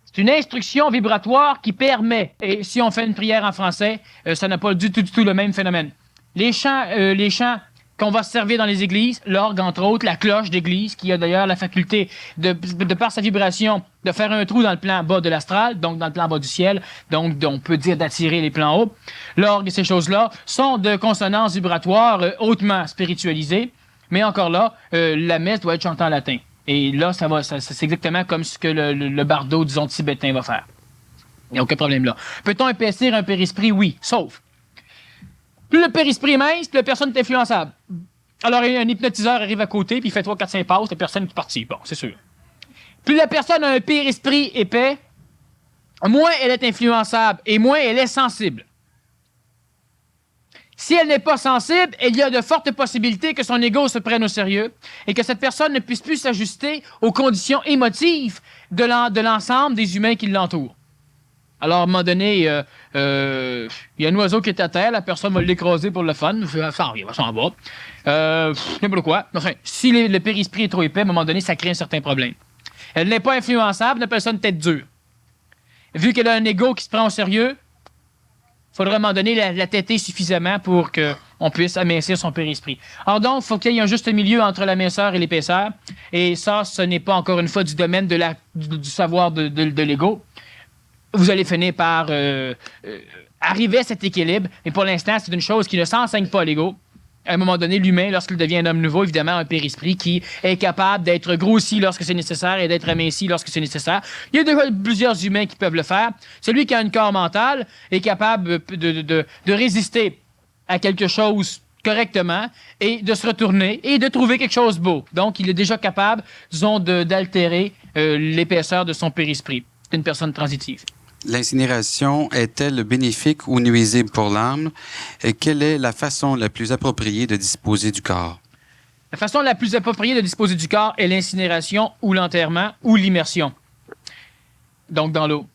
C'est une instruction vibratoire qui permet, et si on fait une prière en français, ça n'a pas du tout le même phénomène. Les chants qu'on va se servir dans les églises, l'orgue entre autres, la cloche d'église, qui a d'ailleurs la faculté, de par sa vibration, de faire un trou dans le plan bas de l'astral, donc dans le plan bas du ciel, donc on peut dire d'attirer les plans hauts. L'orgue et ces choses-là sont de consonances vibratoires hautement spiritualisées, mais encore là, la messe doit être chantée en latin. Et là, c'est exactement comme ce que le bardo, disons, tibétain va faire. Il n'y a aucun problème là. Peut-on épaissir un périsprit? Oui, sauf. Plus le périsprit est mince, plus la personne est influençable. Alors, un hypnotiseur arrive à côté, puis il fait 3, 4, 5 passes, la personne est partie. Bon, c'est sûr. Plus la personne a un périsprit épais, moins elle est influençable et moins elle est sensible. Si elle n'est pas sensible, il y a de fortes possibilités que son ego se prenne au sérieux et que cette personne ne puisse plus s'ajuster aux conditions émotives de l'ensemble des humains qui l'entourent. Alors, à un moment donné, il y a un oiseau qui est à terre, la personne va l'écraser pour le fun, il va s'en bas. N'importe quoi. Enfin, si le périsprit est trop épais, à un moment donné, ça crée un certain problème. Elle n'est pas influençable, on appelle ça une tête dure. Vu qu'elle a un ego qui se prend au sérieux, il faudrait à un moment donné la têter suffisamment pour qu'on puisse amincir son périsprit. Alors donc, il faut qu'il y ait un juste milieu entre la minceur et l'épaisseur. Et ça, ce n'est pas encore une fois du domaine du savoir de l'ego. Vous allez finir par arriver à cet équilibre. Mais pour l'instant, c'est une chose qui ne s'enseigne pas à l'ego. À un moment donné, l'humain, lorsqu'il devient un homme nouveau, évidemment, a un périsprit qui est capable d'être grossi lorsque c'est nécessaire et d'être aminci lorsque c'est nécessaire. Il y a déjà plusieurs humains qui peuvent le faire. Celui qui a un corps mental est capable de résister à quelque chose correctement et de se retourner et de trouver quelque chose de beau. Donc, il est déjà capable, disons, d'altérer l'épaisseur de son périsprit. C'est une personne transitive. L'incinération est-elle bénéfique ou nuisible pour l'âme? Et quelle est la façon la plus appropriée de disposer du corps? La façon la plus appropriée de disposer du corps est l'incinération ou l'enterrement ou l'immersion. Donc, dans l'eau.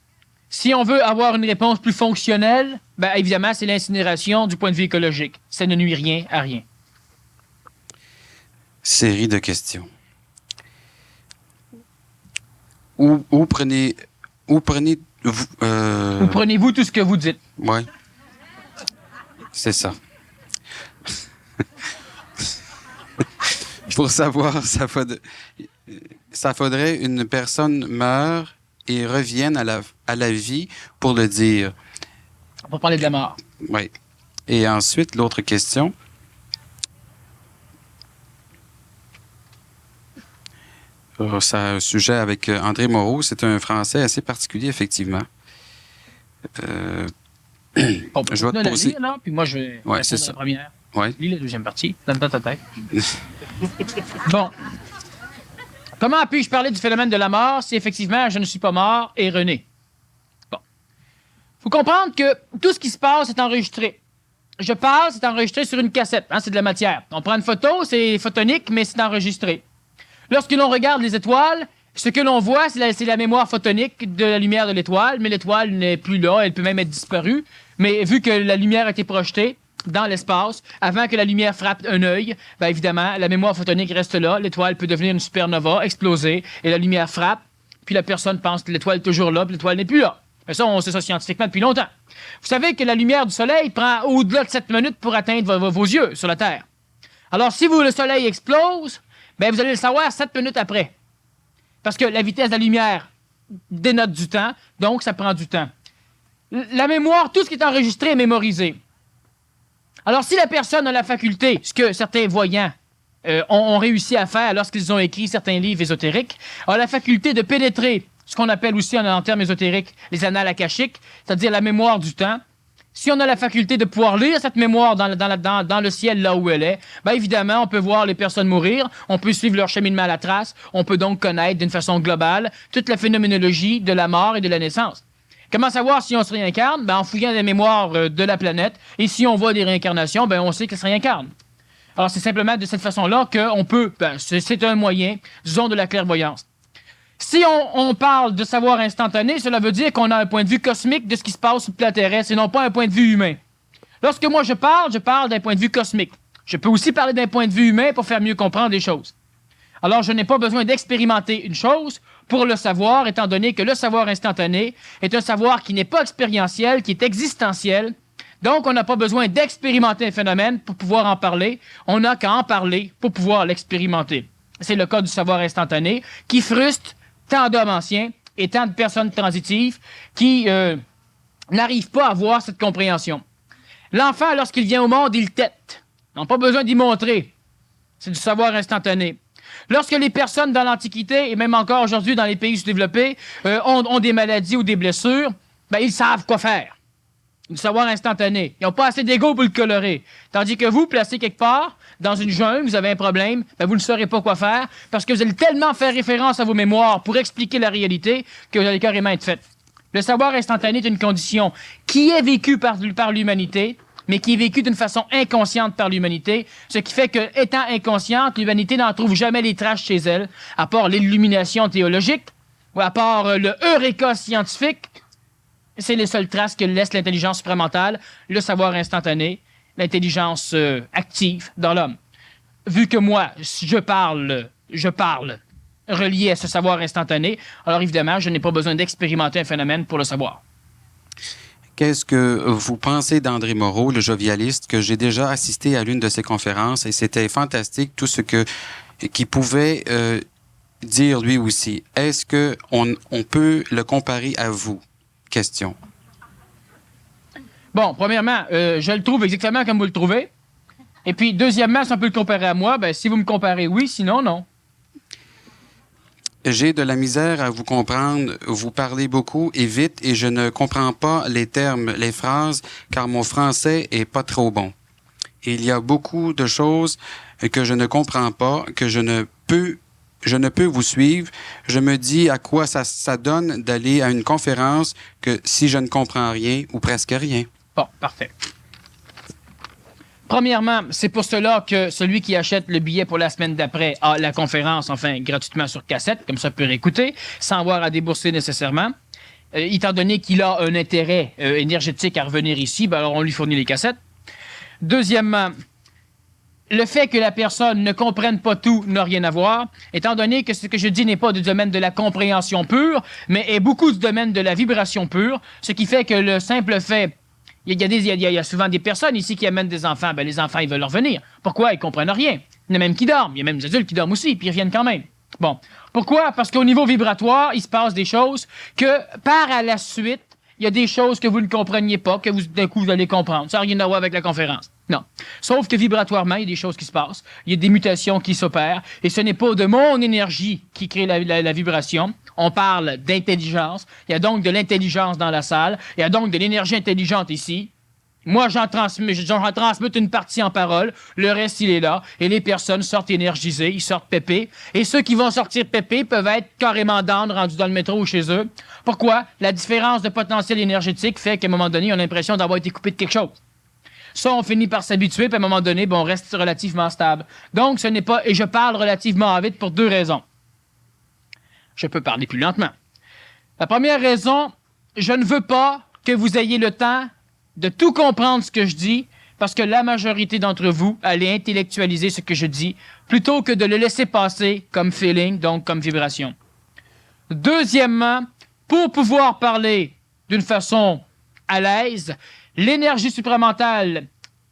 Si on veut avoir une réponse plus fonctionnelle, ben évidemment, c'est l'incinération du point de vue écologique. Ça ne nuit rien à rien. Série de questions. Où prenez-vous prenez-vous tout ce que vous dites? Oui. C'est ça. Pour savoir, ça faudrait une personne meure et revienne à la vie pour le dire. On va parler de la mort. Oui. Et ensuite, l'autre question. C'est un sujet avec André Moreau. C'est un Français assez particulier, effectivement. Je vais te poser. Lire, là, puis moi, je vais répondre à la première. Ouais. Lis la deuxième partie. Donne-toi ta tête. Bon. Comment puis-je parler du phénomène de la mort si effectivement je ne suis pas mort et René? Bon. Il faut comprendre que tout ce qui se passe est enregistré. Je parle, c'est enregistré sur une cassette. Hein, c'est de la matière. On prend une photo, c'est photonique, mais c'est enregistré. Lorsque l'on regarde les étoiles, ce que l'on voit, c'est la mémoire photonique de la lumière de l'étoile, mais l'étoile n'est plus là, elle peut même être disparue. Mais vu que la lumière a été projetée dans l'espace, avant que la lumière frappe un œil, bien évidemment, la mémoire photonique reste là, l'étoile peut devenir une supernova, exploser, et la lumière frappe, puis la personne pense que l'étoile est toujours là, puis l'étoile n'est plus là. Mais ça, on sait ça scientifiquement depuis longtemps. Vous savez que la lumière du Soleil prend au-delà de 7 minutes pour atteindre vos yeux sur la Terre. Alors, si le Soleil explose, ben vous allez le savoir 7 minutes après. Parce que la vitesse de la lumière dénote du temps, donc ça prend du temps. La mémoire, tout ce qui est enregistré est mémorisé. Alors, si la personne a la faculté, ce que certains voyants ont réussi à faire lorsqu'ils ont écrit certains livres ésotériques, a la faculté de pénétrer ce qu'on appelle aussi en termes ésotériques les annales akashiques, c'est-à-dire la mémoire du temps. Si on a la faculté de pouvoir lire cette mémoire dans le ciel là où elle est, bien évidemment, on peut voir les personnes mourir, on peut suivre leur cheminement à la trace, on peut donc connaître d'une façon globale toute la phénoménologie de la mort et de la naissance. Comment savoir si on se réincarne? Ben, en fouillant les mémoires de la planète, et si on voit des réincarnations, ben, on sait qu'elles se réincarnent. Alors, c'est simplement de cette façon-là qu'on peut, c'est un moyen, disons, de la clairvoyance. Si on parle de savoir instantané, cela veut dire qu'on a un point de vue cosmique de ce qui se passe sur le plan terrestre et non pas un point de vue humain. Lorsque moi je parle d'un point de vue cosmique. Je peux aussi parler d'un point de vue humain pour faire mieux comprendre les choses. Alors, je n'ai pas besoin d'expérimenter une chose pour le savoir, étant donné que le savoir instantané est un savoir qui n'est pas expérientiel, qui est existentiel. Donc, on n'a pas besoin d'expérimenter un phénomène pour pouvoir en parler. On n'a qu'à en parler pour pouvoir l'expérimenter. C'est le cas du savoir instantané qui frustre tant d'hommes anciens et tant de personnes transitives qui n'arrivent pas à avoir cette compréhension. L'enfant, lorsqu'il vient au monde, il tète. On n'a pas besoin d'y montrer. C'est du savoir instantané. Lorsque les personnes dans l'Antiquité, et même encore aujourd'hui dans les pays sous-développés, ont des maladies ou des blessures, ben, ils savent quoi faire. Du savoir instantané. Ils n'ont pas assez d'ego pour le colorer. Tandis que vous, placé quelque part, dans une jungle, vous avez un problème, ben vous ne saurez pas quoi faire, parce que vous allez tellement faire référence à vos mémoires pour expliquer la réalité que vous allez carrément être fait. Le savoir instantané est une condition qui est vécue par l'humanité, mais qui est vécue d'une façon inconsciente par l'humanité, ce qui fait que, étant inconsciente, l'humanité n'en trouve jamais les traces chez elle, à part l'illumination théologique, ou à part le eureka scientifique. C'est les seules traces que laisse l'intelligence supramentale, le savoir instantané, l'intelligence active dans l'homme. Vu que moi, je parle relié à ce savoir instantané, alors évidemment, je n'ai pas besoin d'expérimenter un phénomène pour le savoir. Qu'est-ce que vous pensez d'André Moreau, le jovialiste, que j'ai déjà assisté à l'une de ses conférences et c'était fantastique tout ce qu'il pouvait dire lui aussi. Est-ce qu'on peut le comparer à vous? Question. Bon, premièrement, je le trouve exactement comme vous le trouvez. Et puis, deuxièmement, si on peut le comparer à moi, ben, si vous me comparez, oui, sinon, non. J'ai de la misère à vous comprendre. Vous parlez beaucoup et vite et je ne comprends pas les termes, les phrases, car mon français est pas trop bon. Il y a beaucoup de choses que je ne comprends pas, que je ne peux vous suivre. Je me dis à quoi ça donne d'aller à une conférence que si je ne comprends rien ou presque rien. Bon, parfait. Premièrement, c'est pour cela que celui qui achète le billet pour la semaine d'après a la conférence, enfin, gratuitement sur cassette, comme ça peut réécouter, sans avoir à débourser nécessairement. Étant donné qu'il a un intérêt énergétique à revenir ici, ben alors on lui fournit les cassettes. Deuxièmement, le fait que la personne ne comprenne pas tout n'a rien à voir, étant donné que ce que je dis n'est pas du domaine de la compréhension pure, mais est beaucoup du domaine de la vibration pure, ce qui fait que le simple fait... Il y a souvent des personnes ici qui amènent des enfants. Ben, les enfants, ils veulent revenir. Pourquoi? Ils comprennent rien. Il y en a même qui dorment. Il y a même des adultes qui dorment aussi, puis ils reviennent quand même. Bon. Pourquoi? Parce qu'au niveau vibratoire, il se passe des choses que, par à la suite, il y a des choses que vous ne compreniez pas, que d'un coup, vous allez comprendre. Ça n'a rien à voir avec la conférence. Non. Sauf que vibratoirement, il y a des choses qui se passent. Il y a des mutations qui s'opèrent. Et ce n'est pas de mon énergie qui crée la vibration. On parle d'intelligence. Il y a donc de l'intelligence dans la salle. Il y a donc de l'énergie intelligente ici. Moi, j'en transmets une partie en parole. Le reste, il est là. Et les personnes sortent énergisées. Ils sortent pépés. Et ceux qui vont sortir pépés peuvent être carrément down, rendus dans le métro ou chez eux. Pourquoi? La différence de potentiel énergétique fait qu'à un moment donné, on a l'impression d'avoir été coupé de quelque chose. Ça, on finit par s'habituer, puis à un moment donné, on reste relativement stable. Donc, ce n'est pas... Et je parle relativement vite pour deux raisons. Je peux parler plus lentement. La première raison, je ne veux pas que vous ayez le temps de tout comprendre ce que je dis, parce que la majorité d'entre vous allez intellectualiser ce que je dis, plutôt que de le laisser passer comme feeling, donc comme vibration. Deuxièmement, pour pouvoir parler d'une façon à l'aise, l'énergie supramentale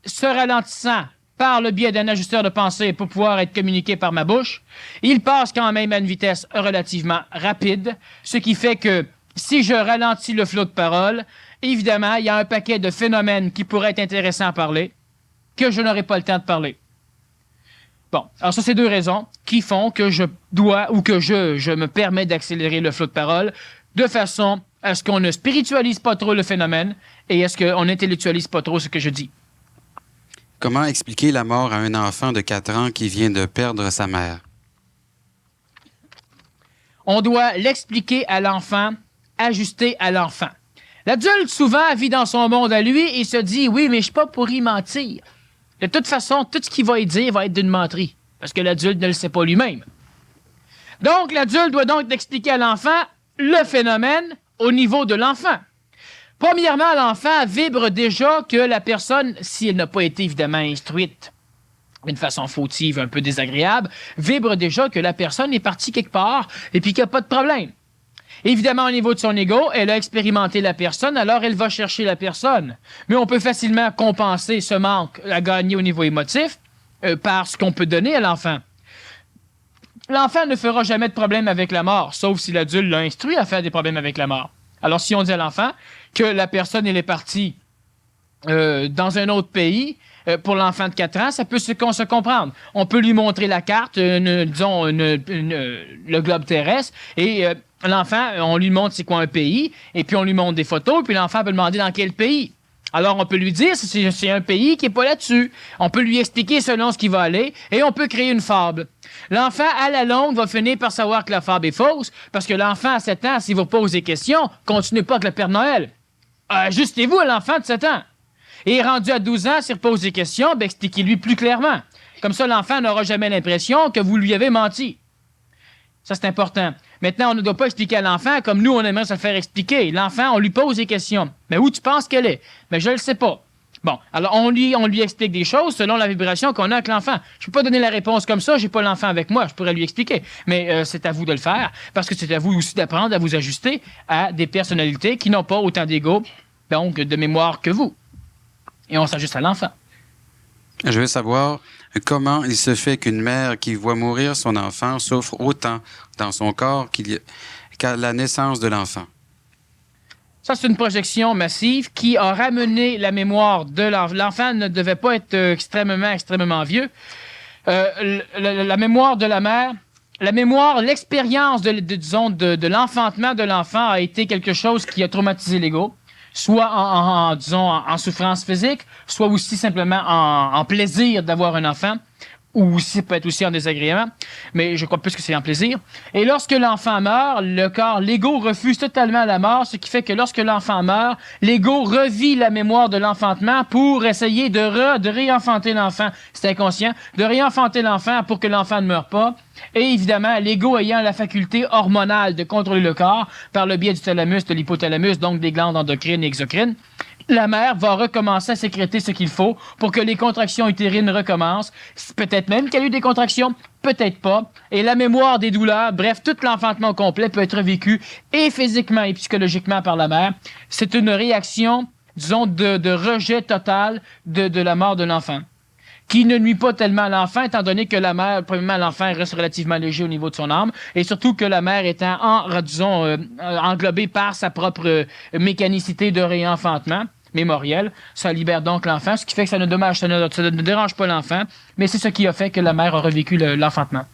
se ralentissant par le biais d'un ajusteur de pensée pour pouvoir être communiqué par ma bouche. Il passe quand même à une vitesse relativement rapide, ce qui fait que si je ralentis le flot de parole, évidemment, il y a un paquet de phénomènes qui pourraient être intéressants à parler, que je n'aurai pas le temps de parler. Bon, alors ça, c'est deux raisons qui font que je dois ou que je me permets d'accélérer le flot de parole de façon à ce qu'on ne spiritualise pas trop le phénomène et à ce qu'on n'intellectualise pas trop ce que je dis. Comment expliquer la mort à un enfant de 4 ans qui vient de perdre sa mère? On doit l'expliquer à l'enfant, ajuster à l'enfant. L'adulte, souvent, vit dans son monde à lui et se dit « Oui, mais je suis pas pour y mentir. » De toute façon, tout ce qu'il va y dire va être d'une menterie, parce que l'adulte ne le sait pas lui-même. Donc, l'adulte doit donc expliquer à l'enfant le phénomène au niveau de l'enfant. Premièrement, l'enfant vibre déjà que la personne, si elle n'a pas été évidemment instruite d'une façon fautive, un peu désagréable, vibre déjà que la personne est partie quelque part et puis qu'il n'y a pas de problème. Évidemment, au niveau de son ego, elle a expérimenté la personne, alors elle va chercher la personne. Mais on peut facilement compenser ce manque à gagner au niveau émotif par ce qu'on peut donner à l'enfant. L'enfant ne fera jamais de problème avec la mort, sauf si l'adulte l'a instruit à faire des problèmes avec la mort. Alors, si on dit à l'enfant que la personne, elle est partie dans un autre pays, pour l'enfant de 4 ans, ça peut se comprendre. On peut lui montrer la carte, le globe terrestre, et l'enfant, on lui montre c'est quoi un pays, et puis on lui montre des photos, puis l'enfant peut demander dans quel pays. Alors, on peut lui dire c'est un pays qui n'est pas là-dessus. On peut lui expliquer selon ce qui va aller, et on peut créer une fable. L'enfant, à la longue, va finir par savoir que la fable est fausse, parce que l'enfant à 7 ans, s'il vous pose des questions, continuez pas avec le Père Noël. Ajustez-vous à l'enfant de 7 ans. Et rendu à 12 ans, s'il repose des questions, ben expliquez-lui plus clairement. Comme ça, l'enfant n'aura jamais l'impression que vous lui avez menti. Ça, c'est important. Maintenant, on ne doit pas expliquer à l'enfant comme nous, on aimerait se le faire expliquer. L'enfant, on lui pose des questions. Mais où tu penses qu'elle est? Mais je ne le sais pas. Bon, alors on lui explique des choses selon la vibration qu'on a avec l'enfant. Je ne peux pas donner la réponse comme ça, j'ai pas l'enfant avec moi, je pourrais lui expliquer. Mais c'est à vous de le faire, parce que c'est à vous aussi d'apprendre à vous ajuster à des personnalités qui n'ont pas autant d'ego, donc de mémoire que vous. Et on s'ajuste à l'enfant. Je veux savoir comment il se fait qu'une mère qui voit mourir son enfant souffre autant dans son corps qu'à la naissance de l'enfant. Ça, c'est une projection massive qui a ramené la mémoire de l'enfant. L'enfant ne devait pas être extrêmement vieux. La mémoire de la mère, la mémoire, l'expérience de l'enfantement de l'enfant a été quelque chose qui a traumatisé l'ego. Soit en souffrance physique, soit aussi simplement en plaisir d'avoir un enfant, ou ça peut être aussi en désagrément, mais je crois plus que c'est en plaisir. Et lorsque l'enfant meurt, l'ego refuse totalement la mort, ce qui fait que lorsque l'enfant meurt, l'ego revit la mémoire de l'enfantement pour essayer de réenfanter l'enfant. C'est inconscient, de réenfanter l'enfant pour que l'enfant ne meure pas. Et évidemment, l'ego ayant la faculté hormonale de contrôler le corps par le biais du thalamus, de l'hypothalamus, donc des glandes endocrines et exocrines, la mère va recommencer à sécréter ce qu'il faut pour que les contractions utérines recommencent. Peut-être même qu'il y a eu des contractions, peut-être pas. Et la mémoire des douleurs, bref, tout l'enfantement complet peut être vécu et physiquement et psychologiquement par la mère. C'est une réaction, disons, de rejet total de la mort de l'enfant, qui ne nuit pas tellement à l'enfant, étant donné que la mère, premièrement, l'enfant reste relativement léger au niveau de son âme, et surtout que la mère étant, englobée par sa propre mécanicité de réenfantement mémoriel, ça libère donc l'enfant, ce qui fait que ça ne dérange pas l'enfant, mais c'est ce qui a fait que la mère a revécu l'enfantement.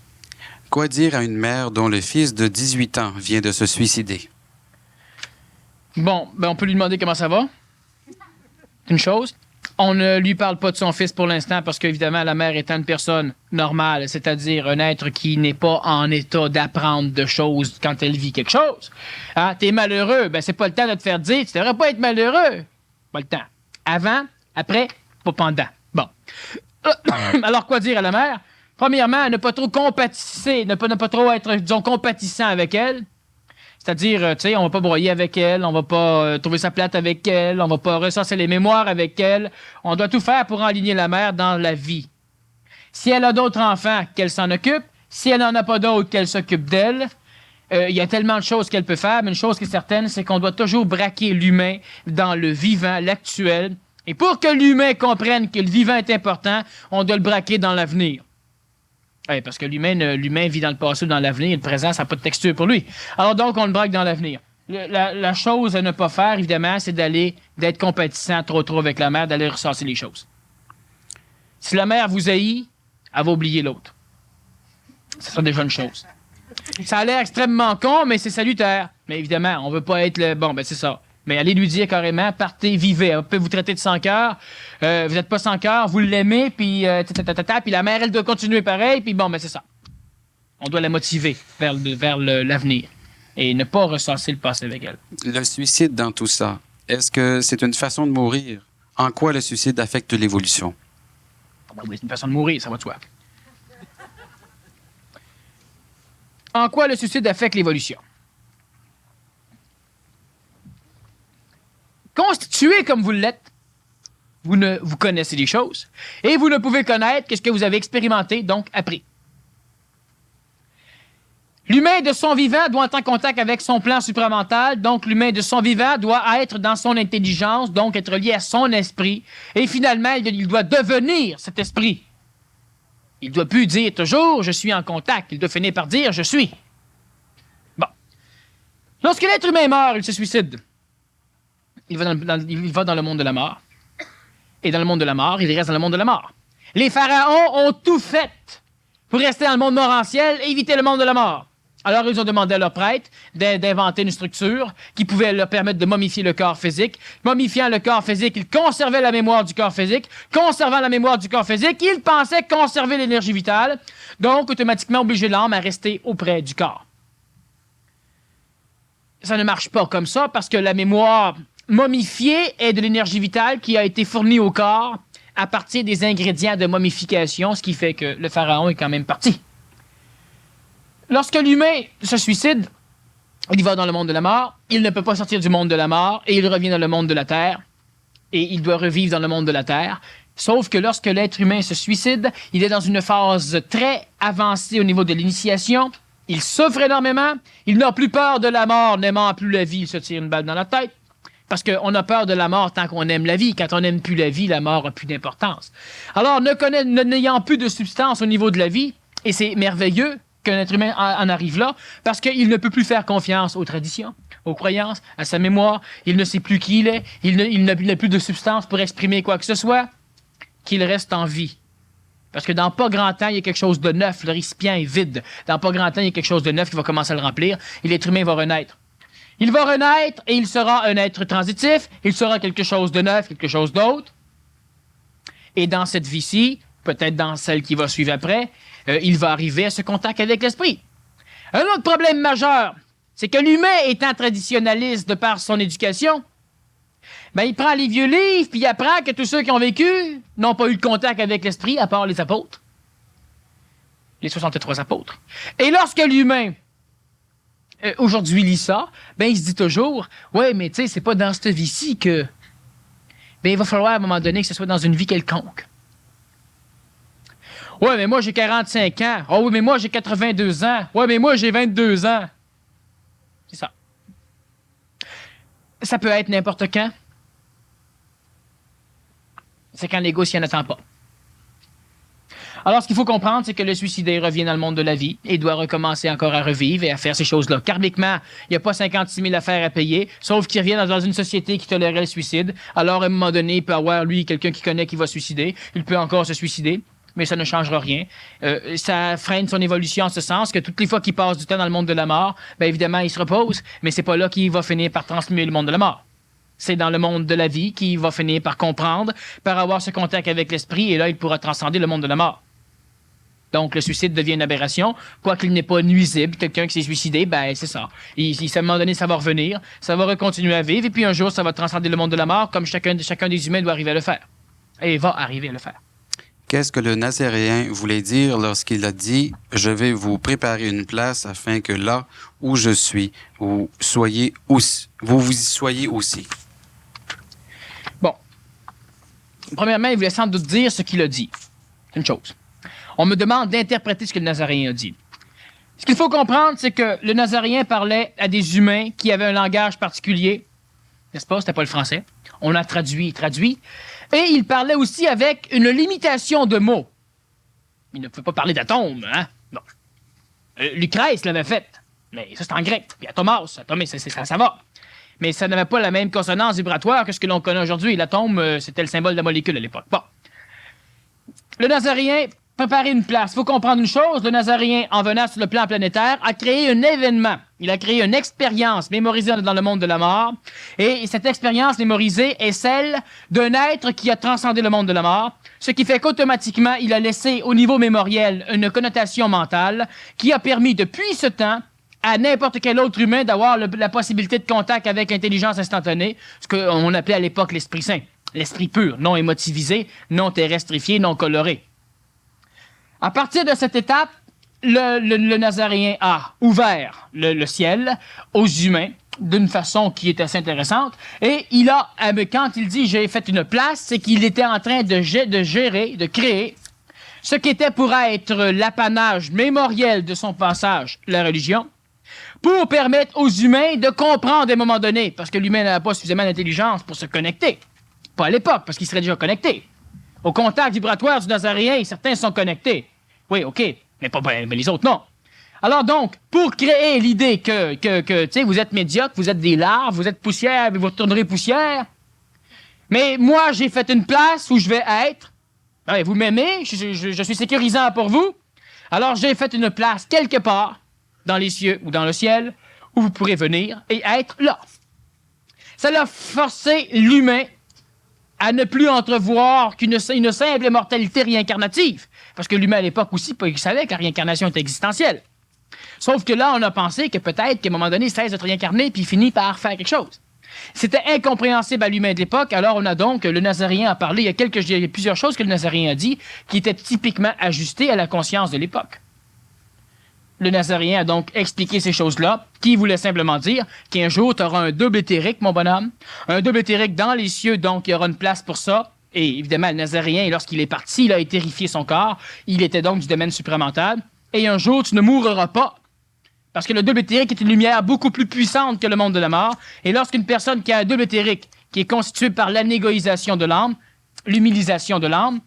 Quoi dire à une mère dont le fils de 18 ans vient de se suicider? Bon, on peut lui demander comment ça va. C'est une chose. On ne lui parle pas de son fils pour l'instant parce qu'évidemment, la mère étant une personne normale, c'est-à-dire un être qui n'est pas en état d'apprendre de choses quand elle vit quelque chose. Ah, t'es malheureux, ben c'est pas le temps de te faire dire, tu devrais pas être malheureux. Pas le temps. Avant, après, pas pendant. Bon. Alors, quoi dire à la mère? Premièrement, ne pas trop compatisser, ne pas trop être, disons, compatissant avec elle. C'est-à-dire, tu sais, on va pas broyer avec elle, on va pas trouver sa plate avec elle, on va pas recenser les mémoires avec elle. On doit tout faire pour enligner la mère dans la vie. Si elle a d'autres enfants, qu'elle s'en occupe. Si elle n'en a pas d'autres, qu'elle s'occupe d'elle. Il y a tellement de choses qu'elle peut faire, mais une chose qui est certaine, c'est qu'on doit toujours braquer l'humain dans le vivant, l'actuel, Et pour que l'humain comprenne que le vivant est important, on doit le braquer dans l'avenir. Oui, parce que l'humain vit dans le passé ou dans l'avenir, le présent, ça n'a pas de texture pour lui. Alors donc, on le braque dans l'avenir. La chose à ne pas faire, évidemment, c'est d'être compétissant trop avec la mère, d'aller ressasser les choses. Si la mère vous haït, elle va oublier l'autre. Ce sera déjà une chose. Ça a l'air extrêmement con, mais c'est salutaire. Mais évidemment, on veut pas être le... Bon, ben c'est ça. Mais allez lui dire carrément, partez, vivez. On peut vous traiter de sans cœur. Vous n'êtes pas sans cœur, vous l'aimez, puis puis la mère, elle doit continuer pareil, puis bon, ben c'est ça. On doit la motiver vers l'avenir et ne pas ressasser le passé avec elle. Le suicide dans tout ça, est-ce que c'est une façon de mourir? En quoi le suicide affecte l'évolution? Oui, c'est une façon de mourir, ça va de soi. En quoi le suicide affecte l'évolution? Constitué comme vous l'êtes, vous connaissez des choses et vous ne pouvez connaître que ce que vous avez expérimenté, donc appris. L'humain de son vivant doit être en contact avec son plan supramental, donc l'humain de son vivant doit être dans son intelligence, donc être lié à son esprit, et finalement, il doit devenir cet esprit. Il ne doit plus dire toujours « je suis en contact », il doit finir par dire « je suis ». Bon. Lorsque l'être humain meurt, il se suicide. Il va dans le monde de la mort. Et dans le monde de la mort, il reste dans le monde de la mort. Les pharaons ont tout fait pour rester dans le monde morantiel et éviter le monde de la mort. Alors, ils ont demandé à leurs prêtres d'inventer une structure qui pouvait leur permettre de momifier le corps physique. Momifiant le corps physique, ils conservaient la mémoire du corps physique. Conservant la mémoire du corps physique, ils pensaient conserver l'énergie vitale. Donc, automatiquement, obliger l'âme à rester auprès du corps. Ça ne marche pas comme ça parce que la mémoire momifiée est de l'énergie vitale qui a été fournie au corps à partir des ingrédients de momification, ce qui fait que le pharaon est quand même parti. Lorsque l'humain se suicide, il va dans le monde de la mort, il ne peut pas sortir du monde de la mort et il revient dans le monde de la terre et il doit revivre dans le monde de la terre. Sauf que lorsque l'être humain se suicide, il est dans une phase très avancée au niveau de l'initiation. Il souffre énormément, il n'a plus peur de la mort, n'aimant plus la vie, il se tire une balle dans la tête. Parce qu'on a peur de la mort tant qu'on aime la vie. Quand on n'aime plus la vie, la mort n'a plus d'importance. Alors, n'ayant plus de substance au niveau de la vie, et c'est merveilleux qu'un être humain en arrive là, parce qu'il ne peut plus faire confiance aux traditions, aux croyances, à sa mémoire. Il ne sait plus qui il est. Il n'a plus de substance pour exprimer quoi que ce soit. Qu'il reste en vie. Parce que dans pas grand temps, il y a quelque chose de neuf. Le récipient est vide. Dans pas grand temps, il y a quelque chose de neuf qui va commencer à le remplir. Et l'être humain va renaître. Il va renaître et il sera un être transitif. Il sera quelque chose de neuf, quelque chose d'autre. Et dans cette vie-ci, peut-être dans celle qui va suivre après, il va arriver à ce contact avec l'esprit. Un autre problème majeur, c'est que l'humain étant traditionnaliste de par son éducation, ben il prend les vieux livres puis il apprend que tous ceux qui ont vécu n'ont pas eu le contact avec l'esprit à part les apôtres. Les 63 apôtres. Et lorsque l'humain aujourd'hui lit ça, ben il se dit toujours « Ouais, mais tu sais, c'est pas dans cette vie-ci que... Ben il va falloir à un moment donné que ce soit dans une vie quelconque. » Ouais, mais moi j'ai 45 ans. Oh oui, mais moi j'ai 82 ans. Ouais, mais moi j'ai 22 ans. C'est ça. Ça peut être n'importe quand. C'est quand l'ego s'y en attend pas. Alors, ce qu'il faut comprendre, c'est que le suicidé revient dans le monde de la vie et doit recommencer encore à revivre et à faire ces choses-là. Karmiquement, il n'y a pas 56 000 affaires à payer, sauf qu'il revient dans une société qui tolérait le suicide. Alors, à un moment donné, il peut avoir, lui, quelqu'un qui connaît qui va se suicider. Il peut encore se suicider, mais ça ne changera rien. Ça freine son évolution en ce sens que toutes les fois qu'il passe du temps dans le monde de la mort, bien évidemment, il se repose, mais c'est pas là qu'il va finir par transformer le monde de la mort. C'est dans le monde de la vie qu'il va finir par comprendre, par avoir ce contact avec l'esprit, et là, il pourra transcender le monde de la mort. Donc, le suicide devient une aberration, quoiqu'il n'est pas nuisible. Quelqu'un qui s'est suicidé, ben c'est ça. À un moment donné, ça va revenir, ça va continuer à vivre, et puis un jour, ça va transcender le monde de la mort, comme chacun des humains doit arriver à le faire. Et va arriver à le faire. Qu'est-ce que le Nazaréen voulait dire lorsqu'il a dit « Je vais vous préparer une place afin que là où je suis, vous y soyez aussi. » Bon. Premièrement, il voulait sans doute dire ce qu'il a dit. C'est une chose. On me demande d'interpréter ce que le Nazaréen a dit. Ce qu'il faut comprendre, c'est que le Nazaréen parlait à des humains qui avaient un langage particulier. N'est-ce pas? C'était pas le français. On a traduit. Et il parlait aussi avec une limitation de mots. Il ne pouvait pas parler d'atome, hein? Non. Lucrèce l'avait fait. Mais ça, c'est en grec. Puis atomos, ça va. Mais ça n'avait pas la même consonance vibratoire que ce que l'on connaît aujourd'hui. L'atome, c'était le symbole de la molécule à l'époque. Bon. Le Nazaréen préparait une place. Il faut comprendre une chose. Le Nazaréen, en venant sur le plan planétaire, a créé un événement. Il a créé une expérience mémorisée dans le monde de la mort. Et cette expérience mémorisée est celle d'un être qui a transcendé le monde de la mort. Ce qui fait qu'automatiquement, il a laissé au niveau mémoriel une connotation mentale qui a permis depuis ce temps à n'importe quel autre humain d'avoir la possibilité de contact avec l'intelligence instantanée, ce qu'on appelait à l'époque l'Esprit Saint. L'esprit pur, non émotivisé, non terrestrifié, non coloré. À partir de cette étape, le Nazaréen a ouvert le ciel aux humains d'une façon qui est assez intéressante. Et quand il dit « j'ai fait une place », c'est qu'il était en train de gérer, de créer ce qui était pour être l'apanage mémoriel de son passage, la religion, pour permettre aux humains de comprendre à un moment donné, parce que l'humain n'avait pas suffisamment d'intelligence pour se connecter. Pas à l'époque, parce qu'il serait déjà connecté. Au contact vibratoire du Nazaréen, certains sont connectés. Oui, OK, mais les autres, non. Alors donc, pour créer l'idée que tu sais, vous êtes médiocre, vous êtes des larves, vous êtes poussière, vous retournerez poussière, mais moi, j'ai fait une place où je vais être. Ouais, vous m'aimez, je suis sécurisant pour vous. Alors, j'ai fait une place quelque part, dans les cieux ou dans le ciel, où vous pourrez venir et être là. Ça l'a forcé l'humain à ne plus entrevoir qu'une simple immortalité réincarnative. Parce que l'humain, à l'époque aussi, il savait que la réincarnation était existentielle. Sauf que là, on a pensé que peut-être qu'à un moment donné, il cesse d'être réincarné puis il finit par faire quelque chose. C'était incompréhensible à l'humain de l'époque. Alors, on a donc, le Nazaréen a parlé, il y a plusieurs choses que le Nazaréen a dit qui étaient typiquement ajustées à la conscience de l'époque. Le Nazaréen a donc expliqué ces choses-là, qui voulait simplement dire qu'un jour, tu auras un double éthérique, mon bonhomme, un double éthérique dans les cieux, donc il y aura une place pour ça. Et évidemment, le Nazaréen, lorsqu'il est parti, il a éthérifié son corps. Il était donc du domaine supramental. Et un jour, tu ne mourras pas. Parce que le double éthérique est une lumière beaucoup plus puissante que le monde de la mort. Et lorsqu'une personne qui a un double éthérique, qui est constitué par l'anégoïsation de l'âme, l'humilisation de l'âme,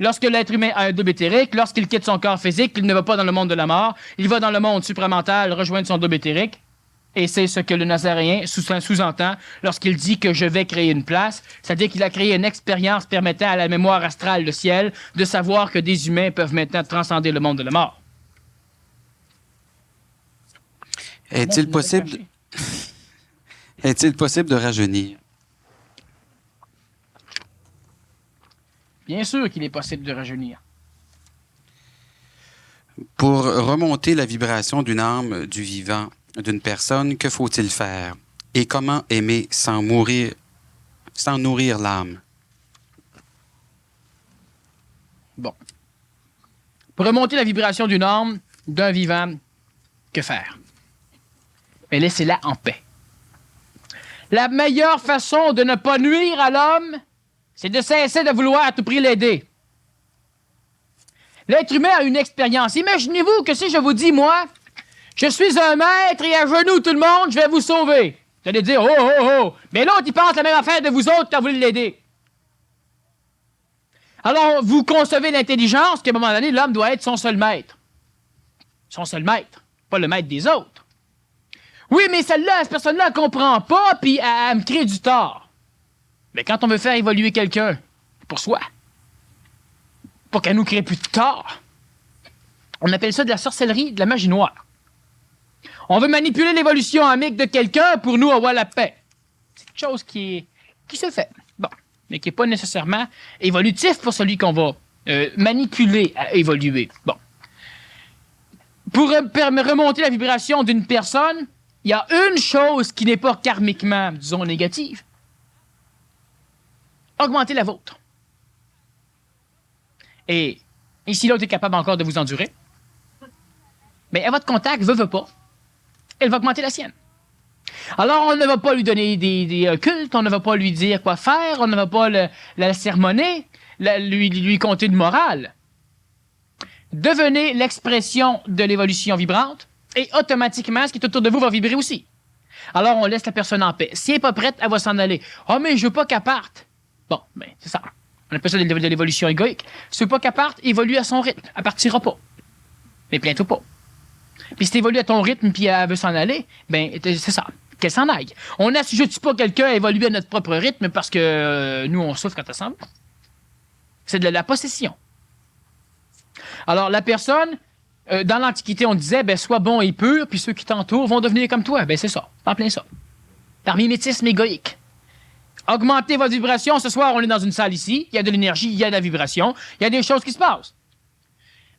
lorsque l'être humain a un double éthérique, lorsqu'il quitte son corps physique, il ne va pas dans le monde de la mort, il va dans le monde supramental rejoindre son double éthérique. Et c'est ce que le Nazaréen sous-entend lorsqu'il dit que je vais créer une place, c'est-à-dire qu'il a créé une expérience permettant à la mémoire astrale, le ciel, de savoir que des humains peuvent maintenant transcender le monde de la mort. Est-il possible de rajeunir? Bien sûr qu'il est possible de rajeunir. Pour remonter la vibration d'une âme, du vivant, d'une personne, que faut-il faire? Et comment aimer sans nourrir l'âme? Bon. Pour remonter la vibration d'une âme, d'un vivant, que faire? Mais laissez-la en paix. La meilleure façon de ne pas nuire à l'homme, c'est de cesser de vouloir à tout prix l'aider. L'être humain a une expérience. Imaginez-vous que si je vous dis, moi, je suis un maître et à genoux tout le monde, je vais vous sauver. Vous allez dire, oh, oh, oh. Mais l'autre, il pense la même affaire de vous autres quand vous voulez l'aider. Alors, vous concevez l'intelligence qu'à un moment donné, l'homme doit être son seul maître. Son seul maître, pas le maître des autres. Oui, mais celle-là, cette personne-là, elle comprend pas, puis elle me crée du tort. Mais quand on veut faire évoluer quelqu'un, pour soi, pour qu'elle nous crée plus de tort, on appelle ça de la sorcellerie, de la magie noire. On veut manipuler l'évolution amique de quelqu'un pour nous avoir la paix. C'est quelque chose qui se fait. Bon, mais qui n'est pas nécessairement évolutif pour celui qu'on va manipuler à évoluer. Bon. Pour remonter la vibration d'une personne, il y a une chose qui n'est pas karmiquement, disons, négative. Augmenter la vôtre. Et si l'autre est capable encore de vous endurer, mais à votre contact, veut pas, elle va augmenter la sienne. Alors, on ne va pas lui donner des cultes, on ne va pas lui dire quoi faire, on ne va pas la sermonner, lui compter de morale. Devenez l'expression de l'évolution vibrante et automatiquement, ce qui est autour de vous va vibrer aussi. Alors, on laisse la personne en paix. Si elle n'est pas prête, elle va s'en aller. « Ah, mais je veux pas qu'elle parte. » Bon, ben, c'est ça. On appelle ça de l'évolution égoïque. Si tu veux pas qu'elle parte, évolue à son rythme. Elle partira pas. Mais plains-toi pas. Puis si tu évolues à ton rythme puis elle veut s'en aller, ben c'est ça. Qu'elle s'en aille. On n'assujettit pas quelqu'un à évoluer à notre propre rythme parce que nous, on souffre quand elle s'en va. C'est de la possession. Alors, la personne, dans l'Antiquité, on disait, ben, sois bon et pur, puis ceux qui t'entourent vont devenir comme toi. Ben, c'est ça. En plein ça. Par mimétisme égoïque. Augmentez votre vibration. Ce soir, on est dans une salle ici. Il y a de l'énergie, il y a de la vibration. Il y a des choses qui se passent.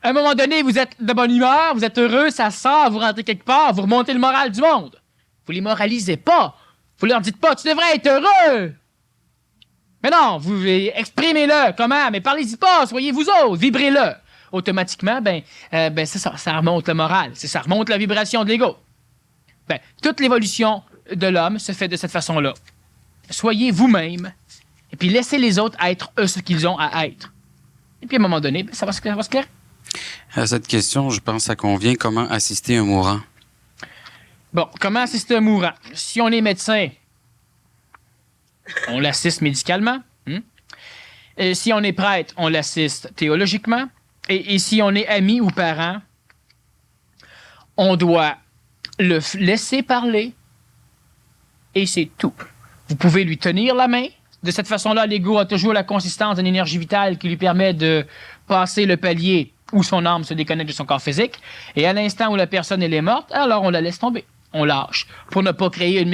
À un moment donné, vous êtes de bonne humeur, vous êtes heureux, ça sort, vous rentrez quelque part, vous remontez le moral du monde. Vous les moralisez pas. Vous leur dites pas, tu devrais être heureux. Mais non, vous exprimez-le. Comment? Mais parlez-y pas, soyez vous autres, vibrez-le. Automatiquement, c'est ça, ça remonte le moral, ça remonte la vibration de l'ego. Ben, toute l'évolution de l'homme se fait de cette façon-là. Soyez vous-même, et puis laissez les autres être eux ce qu'ils ont à être. Et puis à un moment donné, ça va se clairer. À cette question, je pense que ça convient. Comment assister un mourant? Bon, comment assister un mourant? Si on est médecin, on l'assiste médicalement. Et si on est prêtre, on l'assiste théologiquement. Et si on est ami ou parent, on doit le laisser parler et c'est tout. Vous pouvez lui tenir la main. De cette façon-là, l'ego a toujours la consistance d'une énergie vitale qui lui permet de passer le palier où son âme se déconnecte de son corps physique. Et à l'instant où la personne elle est morte, alors on la laisse tomber. On lâche pour ne pas créer un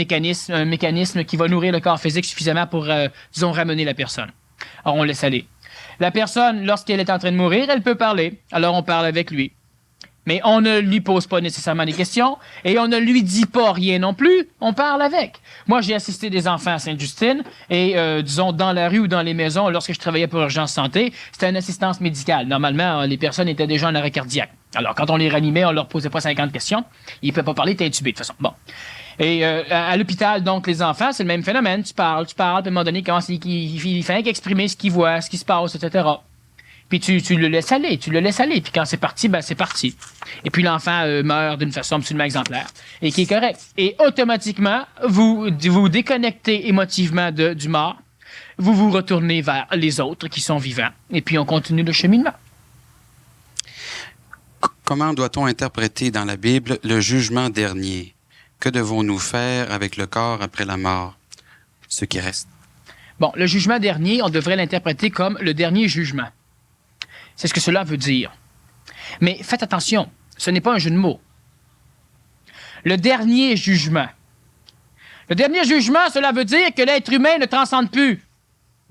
mécanisme qui va nourrir le corps physique suffisamment pour, disons, ramener la personne. Alors on laisse aller. La personne, lorsqu'elle est en train de mourir, elle peut parler. Alors on parle avec lui. Mais on ne lui pose pas nécessairement des questions et on ne lui dit pas rien non plus. On parle avec. Moi, j'ai assisté des enfants à Sainte-Justine et, disons, dans la rue ou dans les maisons, lorsque je travaillais pour Urgence Santé, c'était une assistance médicale. Normalement, les personnes étaient déjà en arrêt cardiaque. Alors, quand on les ranimait, on leur posait pas 50 questions. Ils ne pouvaient pas parler, ils étaient intubés de toute façon. Bon. Et à l'hôpital, donc, les enfants, c'est le même phénomène. Tu parles, puis à un moment donné, il fait qu'exprimer ce qu'il voit, ce qui se passe, etc. Puis tu le laisses aller, Puis quand c'est parti, ben c'est parti. Et puis l'enfant meurt d'une façon absolument exemplaire et qui est correct. Et automatiquement, vous vous déconnectez émotivement du mort. Vous vous retournez vers les autres qui sont vivants. Et puis on continue le cheminement. Comment doit-on interpréter dans la Bible le jugement dernier? Que devons-nous faire avec le corps après la mort? Ce qui reste. Bon, le jugement dernier, on devrait l'interpréter comme le dernier jugement. C'est ce que cela veut dire. Mais faites attention, ce n'est pas un jeu de mots. Le dernier jugement. Le dernier jugement, cela veut dire que l'être humain ne transcende plus.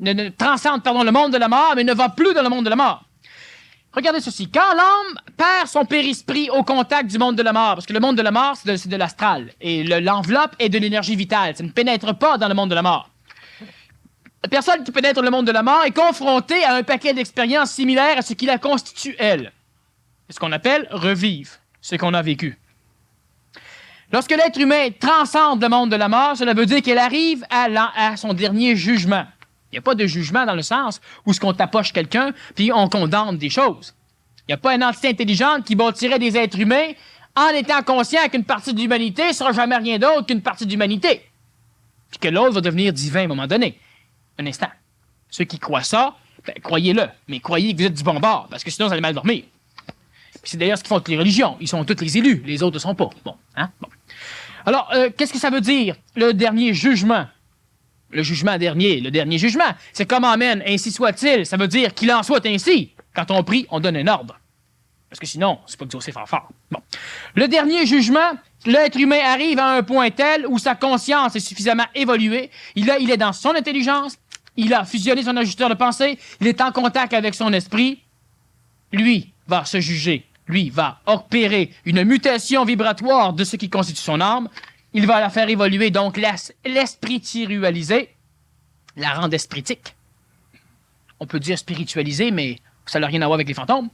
Ne transcende, le monde de la mort, mais ne va plus dans le monde de la mort. Regardez ceci. Quand l'homme perd son périsprit au contact du monde de la mort, parce que le monde de la mort, c'est de l'astral, et l'enveloppe est de l'énergie vitale. Ça ne pénètre pas dans le monde de la mort. La personne qui pénètre le monde de la mort est confrontée à un paquet d'expériences similaires à ce qui la constitue, elle. C'est ce qu'on appelle revivre ce qu'on a vécu. Lorsque l'être humain transcende le monde de la mort, cela veut dire qu'elle arrive à son dernier jugement. Il n'y a pas de jugement dans le sens où on tapoche quelqu'un puis on condamne des choses. Il n'y a pas une entité intelligente qui bâtirait des êtres humains en étant conscient qu'une partie de l'humanité ne sera jamais rien d'autre qu'une partie de l'humanité. Puis que l'autre va devenir divin à un moment donné. Un instant. Ceux qui croient ça, croyez-le. Mais croyez que vous êtes du bon bord, parce que sinon vous allez mal dormir. Puis c'est d'ailleurs ce qu'ils font toutes les religions. Ils sont tous les élus, les autres ne sont pas. Bon. Alors, qu'est-ce que ça veut dire, le dernier jugement? Le jugement dernier, le dernier jugement, c'est comme amène, ainsi soit-il. Ça veut dire qu'il en soit ainsi. Quand on prie, on donne un ordre. Parce que sinon, c'est pas exaucé fort. Bon. Le dernier jugement, l'être humain arrive à un point tel où sa conscience est suffisamment évoluée. Il est dans son intelligence, il a fusionné son ajusteur de pensée, il est en contact avec son esprit. Lui va se juger. Lui va opérer une mutation vibratoire de ce qui constitue son âme. Il va la faire évoluer, donc l'espiritualiser, la rendre espritique. On peut dire spiritualiser, mais ça n'a rien à voir avec les fantômes.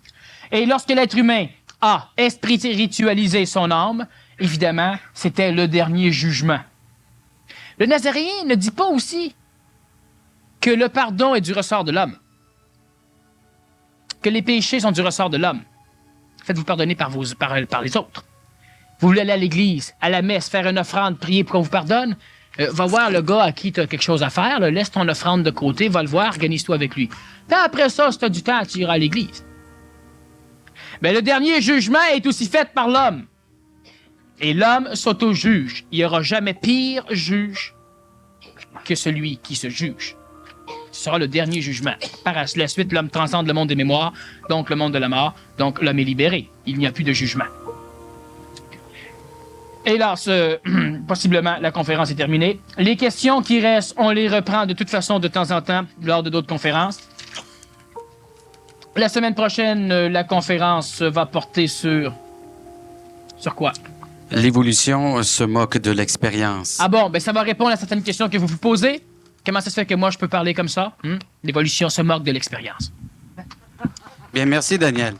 Et lorsque l'être humain a spiritualisé son âme, évidemment, c'était le dernier jugement. Le Nazaréen ne dit pas aussi que le pardon est du ressort de l'homme, que les péchés sont du ressort de l'homme. Faites-vous pardonner par les autres. Vous voulez aller à l'église, à la messe, faire une offrande, prier pour qu'on vous pardonne? Va voir le gars à qui tu as quelque chose à faire, là, laisse ton offrande de côté, va le voir, organise-toi avec lui. Puis après ça, si tu as du temps, tu iras à l'église. Mais le dernier jugement est aussi fait par l'homme. Et l'homme s'auto-juge. Il n'y aura jamais pire juge que celui qui se juge. Ce sera le dernier jugement. Par la suite, l'homme transcende le monde des mémoires, donc le monde de la mort, donc l'homme est libéré. Il n'y a plus de jugement. Hélas, possiblement, la conférence est terminée. Les questions qui restent, on les reprend de toute façon de temps en temps lors de d'autres conférences. La semaine prochaine, la conférence va porter sur... Sur quoi? L'évolution se moque de l'expérience. Ah bon, ben ça va répondre à certaines questions que vous vous posez. Comment ça se fait que moi, je peux parler comme ça? L'évolution se moque de l'expérience. Bien, merci, Daniel.